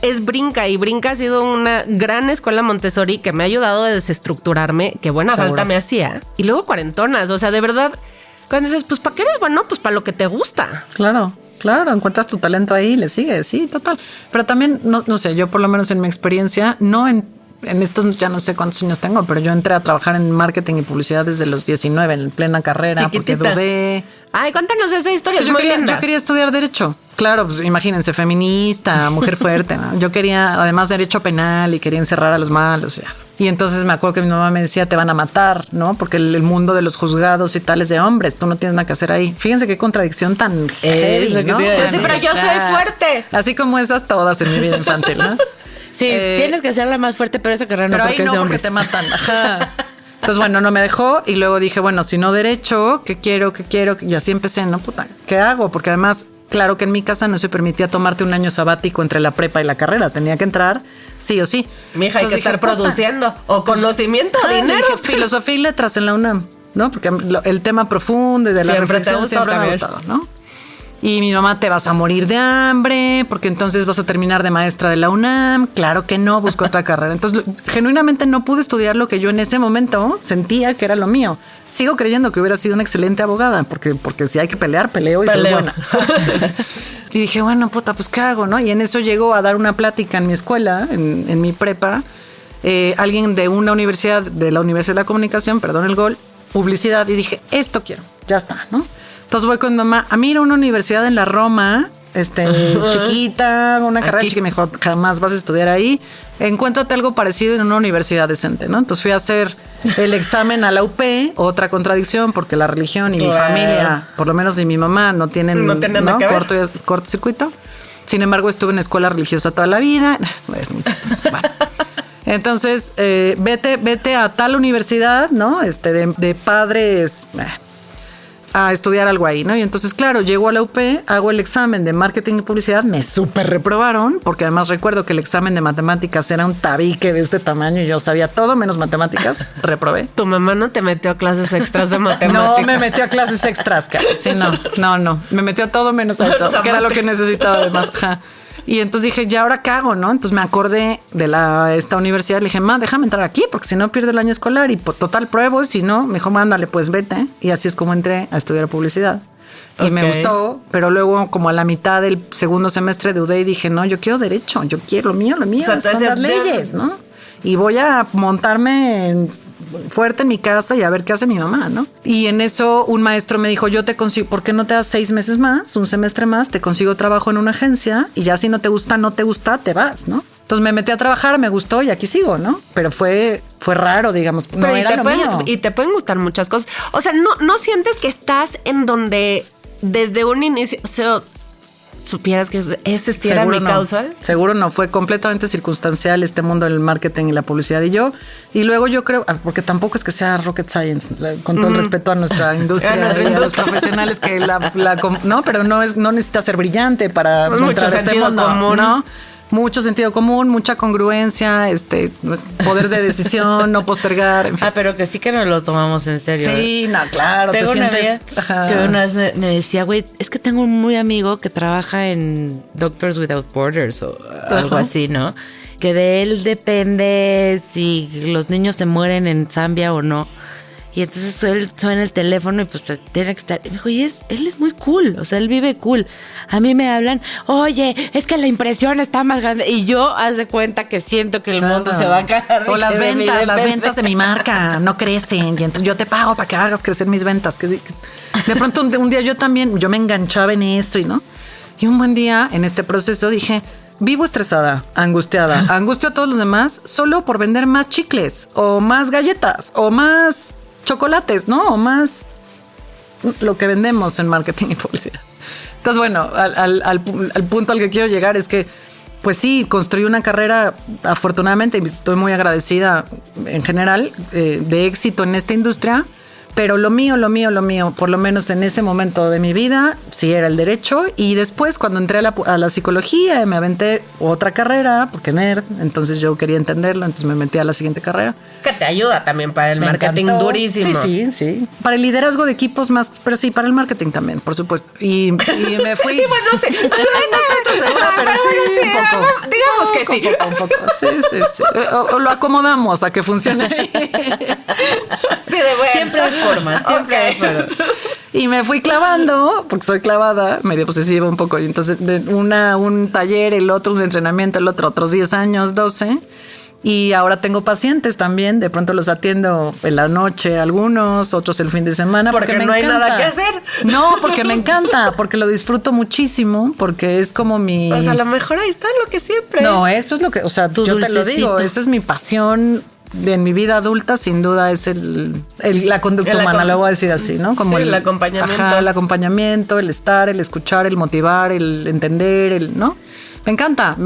Es Brinca y Brinca ha sido una gran escuela Montessori que me ha ayudado a desestructurarme, que buena Seguro. falta me hacía. Y luego cuarentonas, o sea, de verdad, cuando dices, pues ¿para qué eres bueno? Pues para lo que te gusta. Claro, encuentras tu talento ahí, le sigues, sí, total. Pero también, no sé, yo por lo menos en mi experiencia, no en estos ya no sé cuántos años tengo, pero yo entré a trabajar en marketing y publicidad desde los 19, en plena carrera, Chiquitita. porque dudé. Ay, cuéntanos esa historia, es Yo muy quería, linda. yo quería estudiar Derecho. Claro, pues imagínense, feminista, mujer fuerte, ¿no? Yo quería, además, Derecho Penal y quería encerrar a los malos. Y entonces me acuerdo que mi mamá me decía, te van a matar, ¿no? Porque el mundo de los juzgados y tal es de hombres, tú no tienes nada que hacer ahí. Fíjense qué contradicción tan heavy, lo que ¿no? te iba a Yo sí, decir. pero yo soy fuerte. Así como esas todas en mi vida infantil, ¿no? Sí, tienes que hacerla más fuerte, pero esa carrera Pero no, ahí porque es no, de porque hombres. te matan. Ajá. Entonces, bueno, no me dejó y luego dije, bueno, si no Derecho, ¿qué quiero? Y así empecé, ¿no? Puta, ¿qué hago? Porque además, claro que en mi casa no se permitía tomarte un año sabático entre la prepa y la carrera. Tenía que entrar sí o sí. Mija, hay que Entonces estar dije, puta, produciendo o conocimiento, Ah, dinero. dije, filosofía y letras en la UNAM, ¿no? Porque el tema profundo y de la Siempre te reflexión gustó siempre me ha también. gustado, ¿no? Y mi mamá, te vas a morir de hambre porque entonces vas a terminar de maestra de la UNAM. Claro que no, busco otra carrera. Entonces, genuinamente no pude estudiar lo que yo en ese momento sentía que era lo mío. Sigo creyendo que hubiera sido una excelente abogada porque si hay que pelear, peleo y soy buena. Y dije, bueno, puta, pues ¿qué hago, no? Y en eso llegó a dar una plática en mi escuela, en mi prepa, alguien de una universidad, de la Universidad de la Comunicación, perdón el gol, publicidad, y dije, esto quiero, ya está, ¿no? Entonces voy con mi mamá, a mí ir a una universidad en la Roma, chiquita, una carrera chiquita, me dijo, jamás vas a estudiar ahí, encuéntrate algo parecido en una universidad decente, ¿no? Entonces fui a hacer el examen a la UP, otra contradicción, porque la religión y mi familia, por lo menos y mi mamá, no tienen nada que ver. cortocircuito. Sin embargo, estuve en escuela religiosa toda la vida. Es muy chistoso. Bueno. Entonces, vete a tal universidad, ¿no? De padres a estudiar algo ahí, ¿no? Y entonces, claro, llego a la UP, hago el examen de marketing y publicidad, me súper reprobaron, porque además recuerdo que el examen de matemáticas era un tabique de este tamaño y yo sabía todo menos matemáticas, reprobé. Tu mamá no te metió a clases extras de matemáticas. No, me metió a clases extras, cara. Sí, no. Me metió a todo menos a eso, que era lo que necesitaba además. Ajá. Y entonces dije, ¿ya ahora qué hago, no? Entonces me acordé de esta universidad. Le dije, ma, déjame entrar aquí porque si no pierdo el año escolar y total pruebo. Y si no, me dijo, mándale, pues vete. Y así es como entré a estudiar publicidad. Y me gustó, pero luego como a la mitad del segundo semestre dudé y dije, no, yo quiero derecho, yo quiero lo mío O sea, son te las decías, leyes, ¿no? Y voy a montarme fuerte en mi casa y a ver qué hace mi mamá, ¿no? Y en eso un maestro me dijo, yo te consigo, ¿por qué no te das 6 meses más, un semestre más? Te consigo trabajo en una agencia y ya si no te gusta, te vas, ¿no? Entonces me metí a trabajar, me gustó y aquí sigo, ¿no? Pero fue raro, digamos, no era lo mío. Y te pueden gustar muchas cosas. O sea, no sientes que estás en donde desde un inicio, o sea, supieras que ese sí era mi causa. Seguro no, fue completamente circunstancial este mundo del marketing y la publicidad. Y luego yo creo, porque tampoco es que sea rocket science, con todo el respeto a nuestra industria, a los profesionales que no, pero no necesita ser brillante para mucho sentido común, ¿no? Mucho sentido común, mucha congruencia, poder de decisión, no postergar. En fin. Pero que sí que nos lo tomamos en serio. Sí, no, claro. Tengo una amiga que una vez me decía, güey, es que tengo un muy amigo que trabaja en Doctors Without Borders o algo así, ¿no? Que de él depende si los niños se mueren en Zambia o no. Y entonces él suena el teléfono y pues tiene que estar. Y me dijo, él es muy cool, o sea, él vive cool. A mí me hablan, oye, es que la impresión está más grande. Y yo, haz de cuenta que siento que el mundo se va a caer. O las ventas de mi marca no crecen. Y entonces yo te pago para que hagas crecer mis ventas. De pronto un día yo me enganchaba en eso y un buen día en este proceso dije, vivo estresada, angustiada, angustio a todos los demás solo por vender más chicles o más galletas o más chocolates, ¿no? O más lo que vendemos en marketing y publicidad. Entonces, bueno, al punto al que quiero llegar es que, pues sí, construí una carrera, afortunadamente, y estoy muy agradecida en general, de éxito en esta industria, pero lo mío, por lo menos en ese momento de mi vida, sí era el derecho. Y después, cuando entré a la psicología, me aventé otra carrera, porque nerd, entonces yo quería entenderlo, entonces me metí a la siguiente carrera. Que te ayuda también para el marketing durísimo. Sí. Para el liderazgo de equipos más, pero sí, para el marketing también, por supuesto. Y me fui... Sí, bueno, no sé. No estoy segura, pero sí, un poco. Digamos que sí. Un poco. Sí. O lo acomodamos a que funcione. Sí, de bueno. Siempre hay formas, siempre hay formas. Y me fui clavando, porque soy clavada, medio posesiva un poco. Y entonces, un taller, el otro, un entrenamiento, el otro, otros 10 años, 12. Y ahora tengo pacientes también, de pronto los atiendo en la noche algunos, otros el fin de semana. Porque me encanta. Hay nada que hacer. No, porque me encanta, porque lo disfruto muchísimo, porque es como mi... Pues a lo mejor ahí está lo que siempre. No, eso es lo que, o sea, yo te lo digo, esa es mi pasión en mi vida adulta, sin duda es la conducta humana, lo voy a decir así, ¿no? Como el acompañamiento. Ajá, el acompañamiento, el estar, el escuchar, el motivar, el entender, ¿no? Me encanta.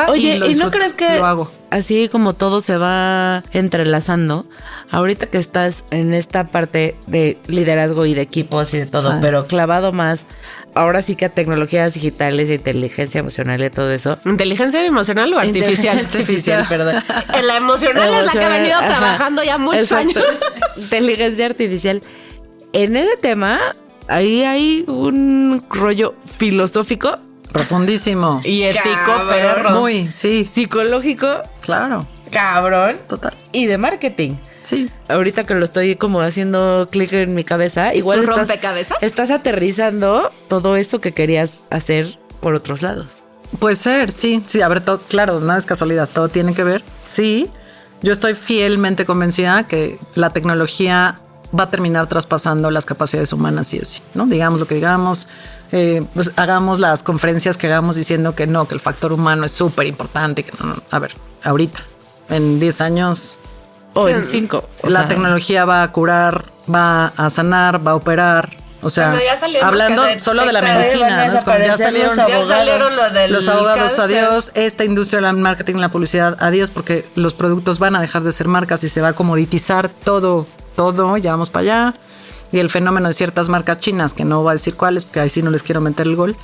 Oye, ¿y no crees que lo hago? Así como todo se va entrelazando, ahorita que estás en esta parte de liderazgo y de equipos y de todo, pero clavado más, ahora sí que a tecnologías digitales e inteligencia emocional y todo eso. ¿Inteligencia emocional o artificial? Artificial, perdón. La emocional es la que ha venido trabajando ya muchos años. Inteligencia artificial. En ese tema, ahí hay un rollo filosófico. Profundísimo. Y ético, pero muy, sí. Psicológico. Claro. Cabrón. Total. Y de marketing. Sí. Ahorita que lo estoy como haciendo clic en mi cabeza, igual estás aterrizando todo eso que querías hacer por otros lados. Puede ser, sí. Sí, a ver, claro, nada es casualidad, todo tiene que ver. Sí, yo estoy fielmente convencida que la tecnología va a terminar traspasando las capacidades humanas, sí o sí, ¿no? Digamos lo que digamos. Pues hagamos las conferencias que hagamos diciendo que no, que el factor humano es súper importante. A ver, ahorita, en 10 años o en 5. La tecnología va a curar, va a sanar, va a operar. O sea, hablando solo de la medicina, ¿no? Ya salieron los abogados, adiós. Esta industria del marketing y la publicidad, adiós, porque los productos van a dejar de ser marcas y se va a comoditizar todo, ya vamos para allá. Y el fenómeno de ciertas marcas chinas, que no voy a decir cuáles, porque ahí sí no les quiero meter el gol,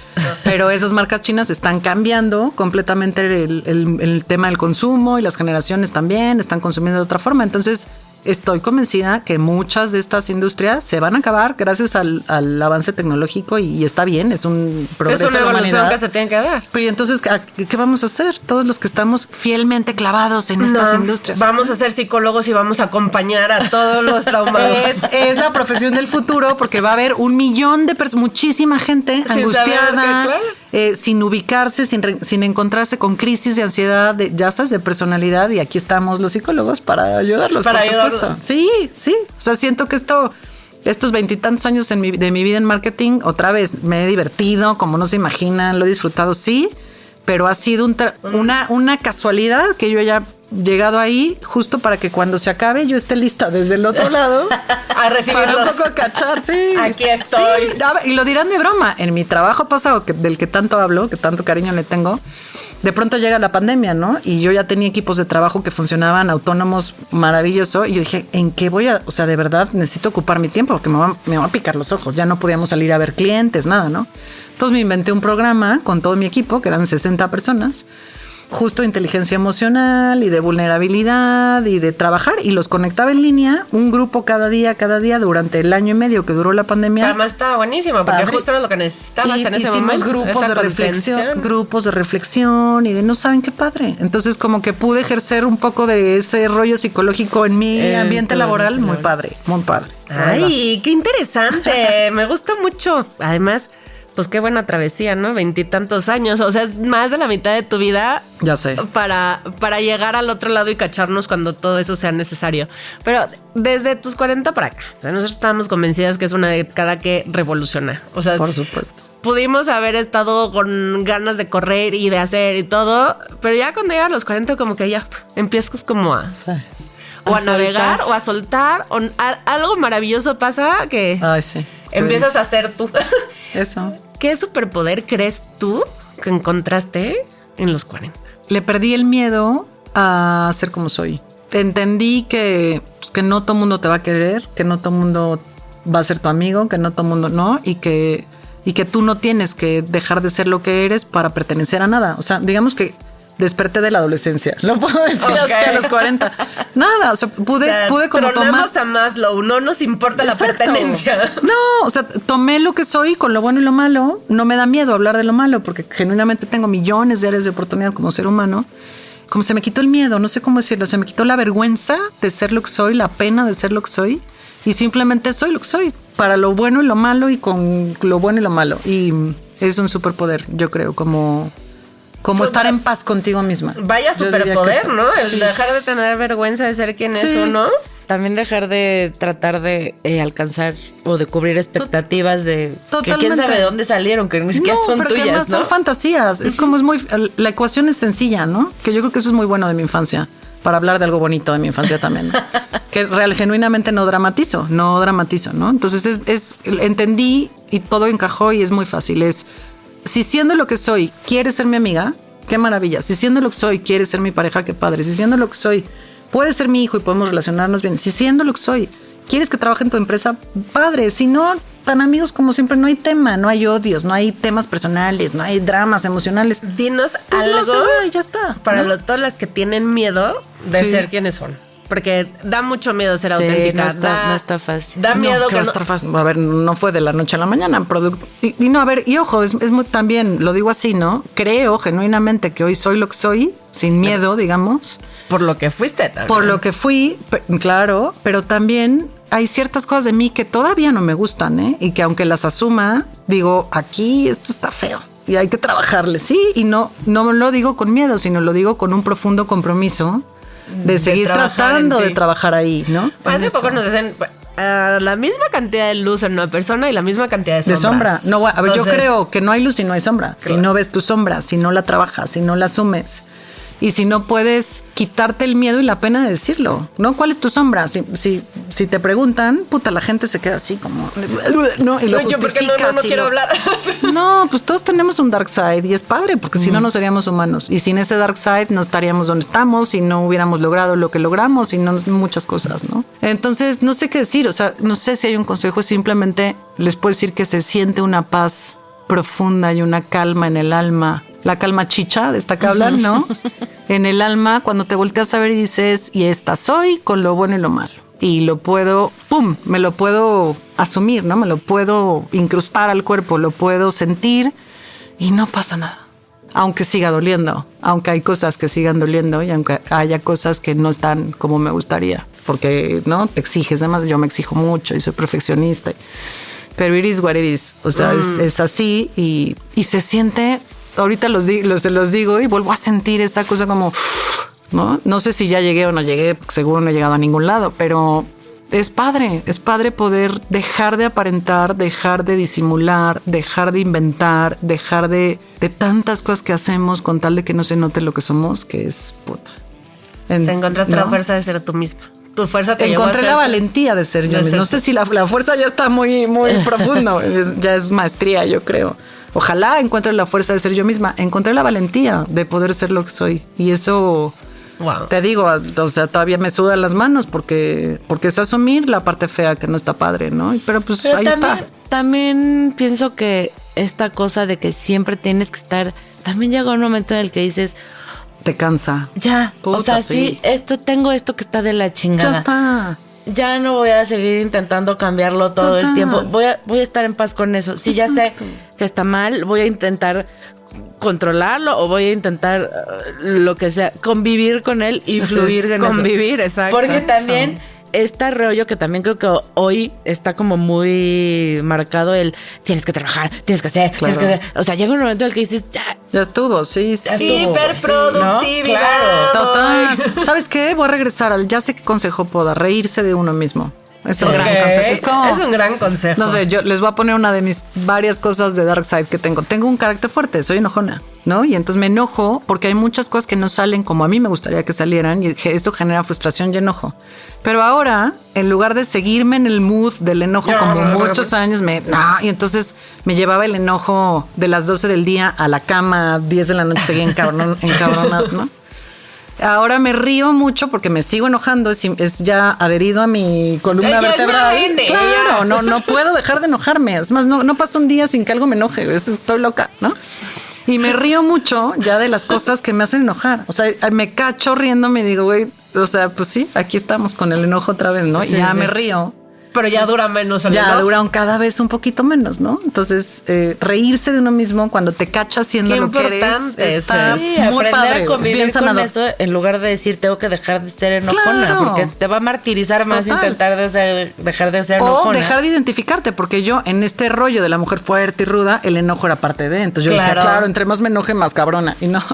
pero esas marcas chinas están cambiando completamente el tema del consumo y las generaciones también están consumiendo de otra forma. Entonces, estoy convencida que muchas de estas industrias se van a acabar gracias al avance tecnológico y está bien, es un progreso. Es una evolución que se tiene que dar. Pero y entonces, ¿qué vamos a hacer? Todos los que estamos fielmente clavados en estas industrias. Vamos a ser psicólogos y vamos a acompañar a todos los traumados. Es la profesión del futuro porque va a haber 1 millón de personas, muchísima gente angustiada. sin ubicarse, sin encontrarse con crisis de ansiedad, ya sabes, de personalidad. Y aquí estamos los psicólogos para ayudarlos, por supuesto. Sí. O sea, siento que estos 20 y tantos años de mi vida en marketing, otra vez me he divertido, como no se imaginan, lo he disfrutado, sí, pero ha sido una casualidad que yo haya llegado ahí justo para que cuando se acabe yo esté lista desde el otro lado a recibirlos. Para un poco cachar, sí. Aquí estoy. Sí, y lo dirán de broma. En mi trabajo pasado, del que tanto hablo, que tanto cariño le tengo, de pronto llega la pandemia, ¿no? Y yo ya tenía equipos de trabajo que funcionaban autónomos, maravilloso. Y yo dije, ¿en qué voy a...? O sea, de verdad necesito ocupar mi tiempo porque me va a picar los ojos. Ya no podíamos salir a ver clientes, nada, ¿no? Entonces me inventé un programa con todo mi equipo, que eran 60 personas, justo de inteligencia emocional y de vulnerabilidad y de trabajar, y los conectaba en línea, un grupo cada día durante el año y medio que duró la pandemia. Además estaba buenísimo, porque justo era lo que necesitabas en ese momento. Grupos de reflexión y de no saben qué padre. Entonces como que pude ejercer un poco de ese rollo psicológico en mi ambiente laboral, muy padre. Ay, qué interesante, me gusta mucho. Además, pues qué buena travesía, ¿no? 20 y tantos años. O sea, es más de la mitad de tu vida. Ya sé. Para llegar al otro lado y cacharnos cuando todo eso sea necesario. Pero desde tus 40 para acá, o sea, nosotros estábamos convencidas que es una década que revoluciona. O sea, por supuesto. Pudimos haber estado con ganas de correr y de hacer y todo, pero ya cuando llegas a los 40 como que ya empiezas como a navegar o a soltar. O algo maravilloso pasa que empiezas a ser tú. Eso. ¿Qué superpoder crees tú que encontraste en los 40? Le perdí el miedo a ser como soy. Entendí que no todo mundo te va a querer, que no todo mundo va a ser tu amigo, que no todo mundo no, y que tú no tienes que dejar de ser lo que eres para pertenecer a nada. O sea, digamos que desperté de la adolescencia. Lo puedo decir así a los 40. Nada, o sea, pude como tronamos a Maslow, no nos importa la pertenencia. No, o sea, tomé lo que soy con lo bueno y lo malo. No me da miedo hablar de lo malo porque genuinamente tengo millones de áreas de oportunidad como ser humano. Como se me quitó el miedo, no sé cómo decirlo, se me quitó la vergüenza de ser lo que soy, la pena de ser lo que soy, y simplemente soy lo que soy, para lo bueno y lo malo y con lo bueno y lo malo. Y es un superpoder, yo creo, como estar en paz contigo misma. Vaya superpoder, ¿no? El dejar de tener vergüenza de ser quien es uno. También dejar de tratar de alcanzar o de cubrir expectativas de que quién sabe de dónde salieron, que ni siquiera son pero tuyas, que ¿no? Son fantasías. Es como la ecuación es sencilla, ¿no? Que yo creo que eso es muy bueno de mi infancia. Para hablar de algo bonito de mi infancia también, ¿no? Que genuinamente no dramatizo, ¿no? Entonces entendí y todo encajó y es muy fácil. Si siendo lo que soy, quieres ser mi amiga, qué maravilla. Si siendo lo que soy, quieres ser mi pareja, qué padre. Si siendo lo que soy, puedes ser mi hijo y podemos relacionarnos bien. Si siendo lo que soy, quieres que trabaje en tu empresa, padre. Si no, tan amigos como siempre, no hay tema, no hay odios, no hay temas personales, no hay dramas emocionales. Dinos algo y ya está. Para todas las que tienen miedo de ser quienes son. Porque da mucho miedo ser auténtica. No está fácil. Da miedo que va a estar fácil. A ver, no fue de la noche a la mañana. Y ojo, es muy, también, lo digo así, ¿no? Creo genuinamente que hoy soy lo que soy, sin miedo, digamos. Por lo que fuiste también. Por lo que fui, claro, pero también hay ciertas cosas de mí que todavía no me gustan, ¿eh? Y que aunque las asuma, digo, aquí esto está feo. Y hay que trabajarle, sí. Y no lo digo con miedo, sino lo digo con un profundo compromiso de seguir tratando de trabajar ahí, ¿no? Hace poco nos dicen la misma cantidad de luz en una persona y la misma cantidad de sombras. No, a ver, yo creo que no hay luz y no hay sombra. Claro. Si no ves tu sombra, si no la trabajas, si no la asumes, y si no puedes quitarte el miedo y la pena de decirlo, ¿no? ¿Cuál es tu sombra? Si te preguntan, puta, la gente se queda así como... No, y lo yo porque no quiero hablar. No, pues todos tenemos un dark side y es padre, porque si no, no seríamos humanos. Y sin ese dark side no estaríamos donde estamos y no hubiéramos logrado lo que logramos y no muchas cosas, ¿no? Entonces, no sé qué decir, o sea, no sé si hay un consejo, simplemente les puedo decir que se siente una paz profunda y una calma en el alma. La calma chicha de esta que hablan, ¿no? En el alma, cuando te volteas a ver y dices, y esta soy con lo bueno y lo malo. Y lo puedo, me lo puedo asumir, ¿no? Me lo puedo incrustar al cuerpo, lo puedo sentir y no pasa nada. Aunque siga doliendo, aunque hay cosas que sigan doliendo y aunque haya cosas que no están como me gustaría. Porque, ¿no? Te exiges, además yo me exijo mucho y soy perfeccionista. Pero it is what it is. O sea, es así y se siente, ahorita se los digo y vuelvo a sentir esa cosa como, ¿no? No sé si ya llegué o no llegué, porque seguro no he llegado a ningún lado, pero es padre poder dejar de aparentar, dejar de disimular, dejar de inventar, dejar de tantas cosas que hacemos con tal de que no se note lo que somos, que es puta. Encontraste la fuerza de ser tú misma. Tu fuerza te Encontré llevó a la ser valentía de ser yo misma. No sé si la fuerza ya está muy, muy profundo. Ya es maestría, yo creo. Ojalá encuentre la fuerza de ser yo misma. Encontré la valentía de poder ser lo que soy. Y eso, te digo, o sea, todavía me sudan las manos porque es asumir la parte fea que no está padre, ¿no? Pero pues ahí está. También pienso que esta cosa de que siempre tienes que estar, también llega un momento en el que dices, te cansa. Ya, puta, o sea, sí, tengo esto que está de la chingada. Ya está. Ya no voy a seguir intentando cambiarlo todo el tiempo. Voy a estar en paz con eso. Si ya sé que está mal, voy a intentar controlarlo o voy a intentar lo que sea, convivir con él y fluir en eso. Convivir, exacto. Porque también este rollo que también creo que hoy está como muy marcado el tienes que trabajar, tienes que hacer, tienes que hacer. O sea, llega un momento en el que dices, ya estuvo, sí. Hiperproductividad. ¿no? Claro. Total. ¿Sabes qué? Voy a regresar al ya sé qué consejo puedo dar, reírse de uno mismo. Es un gran consejo. Es un gran consejo. No sé, yo les voy a poner una de mis varias cosas de Dark Side que tengo. Tengo un carácter fuerte, soy enojona, ¿no? Y entonces me enojo porque hay muchas cosas que no salen como a mí me gustaría que salieran y eso genera frustración y enojo. Pero ahora, en lugar de seguirme en el mood del enojo como muchos años, y entonces me llevaba el enojo de las 12 del día a la cama, 10 de la noche seguía encabronado, ¿no? Ahora me río mucho porque me sigo enojando, es ya adherido a mi columna vertebral. Claro, no puedo dejar de enojarme. Es más, no pasa un día sin que algo me enoje. Estoy loca, ¿no? Y me río mucho ya de las cosas que me hacen enojar. O sea, me cacho riéndome y digo, güey, o sea, pues sí, aquí estamos con el enojo otra vez, ¿no? Sí, y ya me río. Pero ya dura menos el ya enojo. Dura cada vez un poquito menos, ¿no? Entonces, reírse de uno mismo cuando te cachas siendo lo que eres. Está muy aprender padre, a convivir con eso en lugar de decir tengo que dejar de ser enojona, claro, porque te va a martirizar más intentar dejar de ser enojona. O dejar de identificarte, porque yo en este rollo de la mujer fuerte y ruda, el enojo era parte de. Entonces yo decía, claro, entre más me enoje, más cabrona. Y no.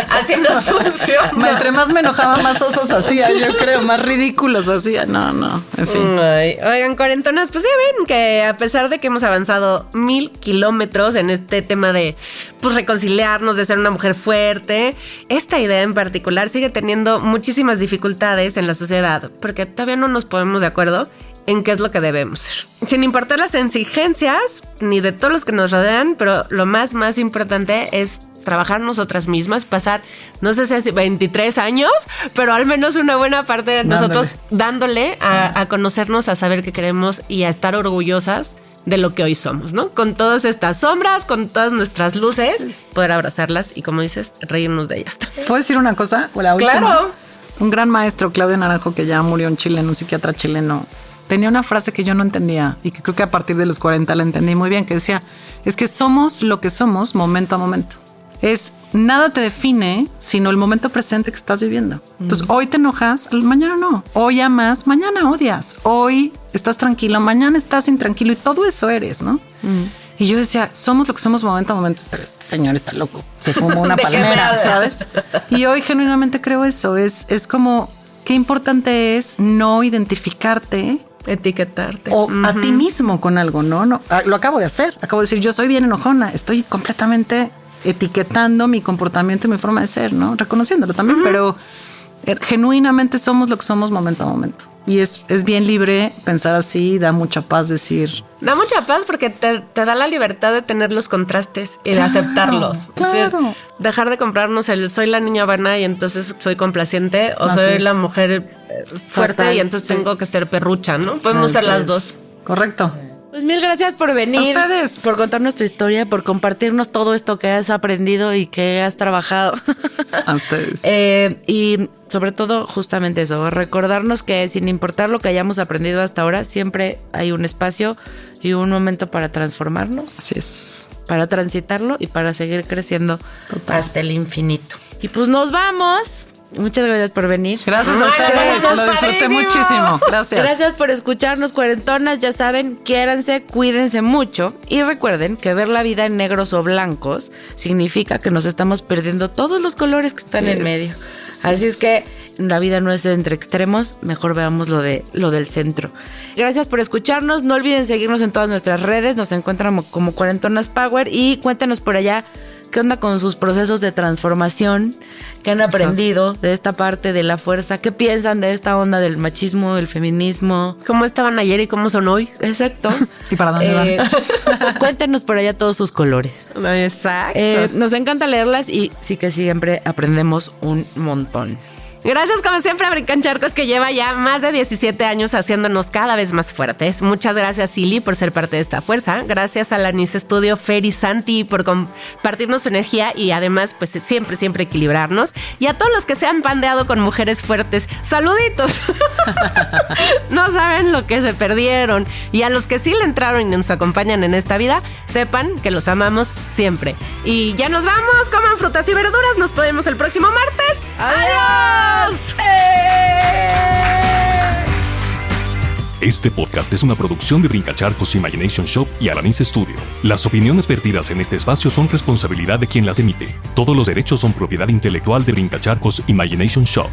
Así no funciona. Entre más me enojaba, más osos hacía, yo creo, más ridículos hacía. No, en fin. Ay, oigan, cuarentonas, pues ya ven que a pesar de que hemos avanzado 1000 kilómetros en este tema de pues reconciliarnos, de ser una mujer fuerte, esta idea en particular sigue teniendo muchísimas dificultades en la sociedad, porque todavía no nos ponemos de acuerdo en qué es lo que debemos ser. Sin importar las exigencias ni de todos los que nos rodean, pero lo más importante es trabajar nosotras mismas, pasar, no sé si hace 23 años, pero al menos una buena parte de nosotros dándole a conocernos, a saber qué queremos y a estar orgullosas de lo que hoy somos, ¿no? Con todas estas sombras, con todas nuestras luces, poder abrazarlas y, como dices, reírnos de ellas. ¿Puedo decir una cosa? La última. Claro. Un gran maestro, Claudio Naranjo, que ya murió en Chile, un psiquiatra chileno, tenía una frase que yo no entendía y que creo que a partir de los 40 la entendí muy bien, que decía, es que somos lo que somos momento a momento. Nada te define sino el momento presente que estás viviendo. Entonces, hoy te enojas, mañana no. Hoy amas, mañana odias. Hoy estás tranquilo, mañana estás intranquilo y todo eso eres, ¿no? Y yo decía, somos lo que somos momento a momento. Este señor está loco, se fumó una palmera, ¿sabes? Y hoy genuinamente creo eso. Es como, qué importante es no identificarte, etiquetarte o a ti mismo con algo, ¿no? Lo acabo de hacer. Acabo de decir, yo soy bien enojona. Estoy completamente etiquetando mi comportamiento y mi forma de ser, ¿no? Reconociéndolo también, pero genuinamente somos lo que somos momento a momento. Y es bien libre pensar así, da mucha paz decir. Da mucha paz porque te da la libertad de tener los contrastes y de aceptarlos. Claro. Es decir, dejar de comprarnos soy la niña buena y entonces soy complaciente, o soy la mujer fuerte Total, y entonces tengo que ser perrucha, ¿no? Podemos ser las dos. Correcto. Pues mil gracias por venir, por contarnos tu historia, por compartirnos todo esto que has aprendido y que has trabajado. A ustedes. Y sobre todo justamente eso, recordarnos que sin importar lo que hayamos aprendido hasta ahora, siempre hay un espacio y un momento para transformarnos. Así es. Para transitarlo y para seguir creciendo hasta el infinito. Y pues nos vamos. Muchas gracias por venir. Gracias a ustedes, lo disfruté muchísimo. Gracias. Gracias por escucharnos, cuarentonas. Ya saben, quiéranse, cuídense mucho y recuerden que ver la vida en negros o blancos significa que nos estamos perdiendo todos los colores que están en medio. Así es que la vida no es entre extremos, mejor veamos lo del centro. Gracias por escucharnos, no olviden seguirnos en todas nuestras redes, nos encuentran como Cuarentonas Power y cuéntanos por allá qué onda con sus procesos de transformación, qué han aprendido de esta parte de la fuerza, qué piensan de esta onda del machismo, el feminismo. ¿Cómo estaban ayer y cómo son hoy? Exacto. ¿Y para dónde van? Cuéntenos por allá todos sus colores. Exacto. Nos encanta leerlas y sí que siempre aprendemos un montón. Gracias como siempre a Brincancharcos, que lleva ya más de 17 años haciéndonos cada vez más fuertes. Muchas gracias, Silly, por ser parte de esta fuerza. Gracias a la Nice Studio, Fer y Santi por compartirnos su energía y además pues siempre equilibrarnos. Y a todos los que se han pandeado con mujeres fuertes, saluditos. No saben lo que se perdieron. Y a los que sí le entraron y nos acompañan en esta vida, sepan que los amamos siempre. Y ya nos vamos, coman frutas y verduras. Nos vemos el próximo martes. ¡Adiós! Este podcast es una producción de Brincacharcos Imagination Shop y Alanis Studio. Las opiniones vertidas en este espacio son responsabilidad de quien las emite. Todos los derechos son propiedad intelectual de Brincacharcos Imagination Shop.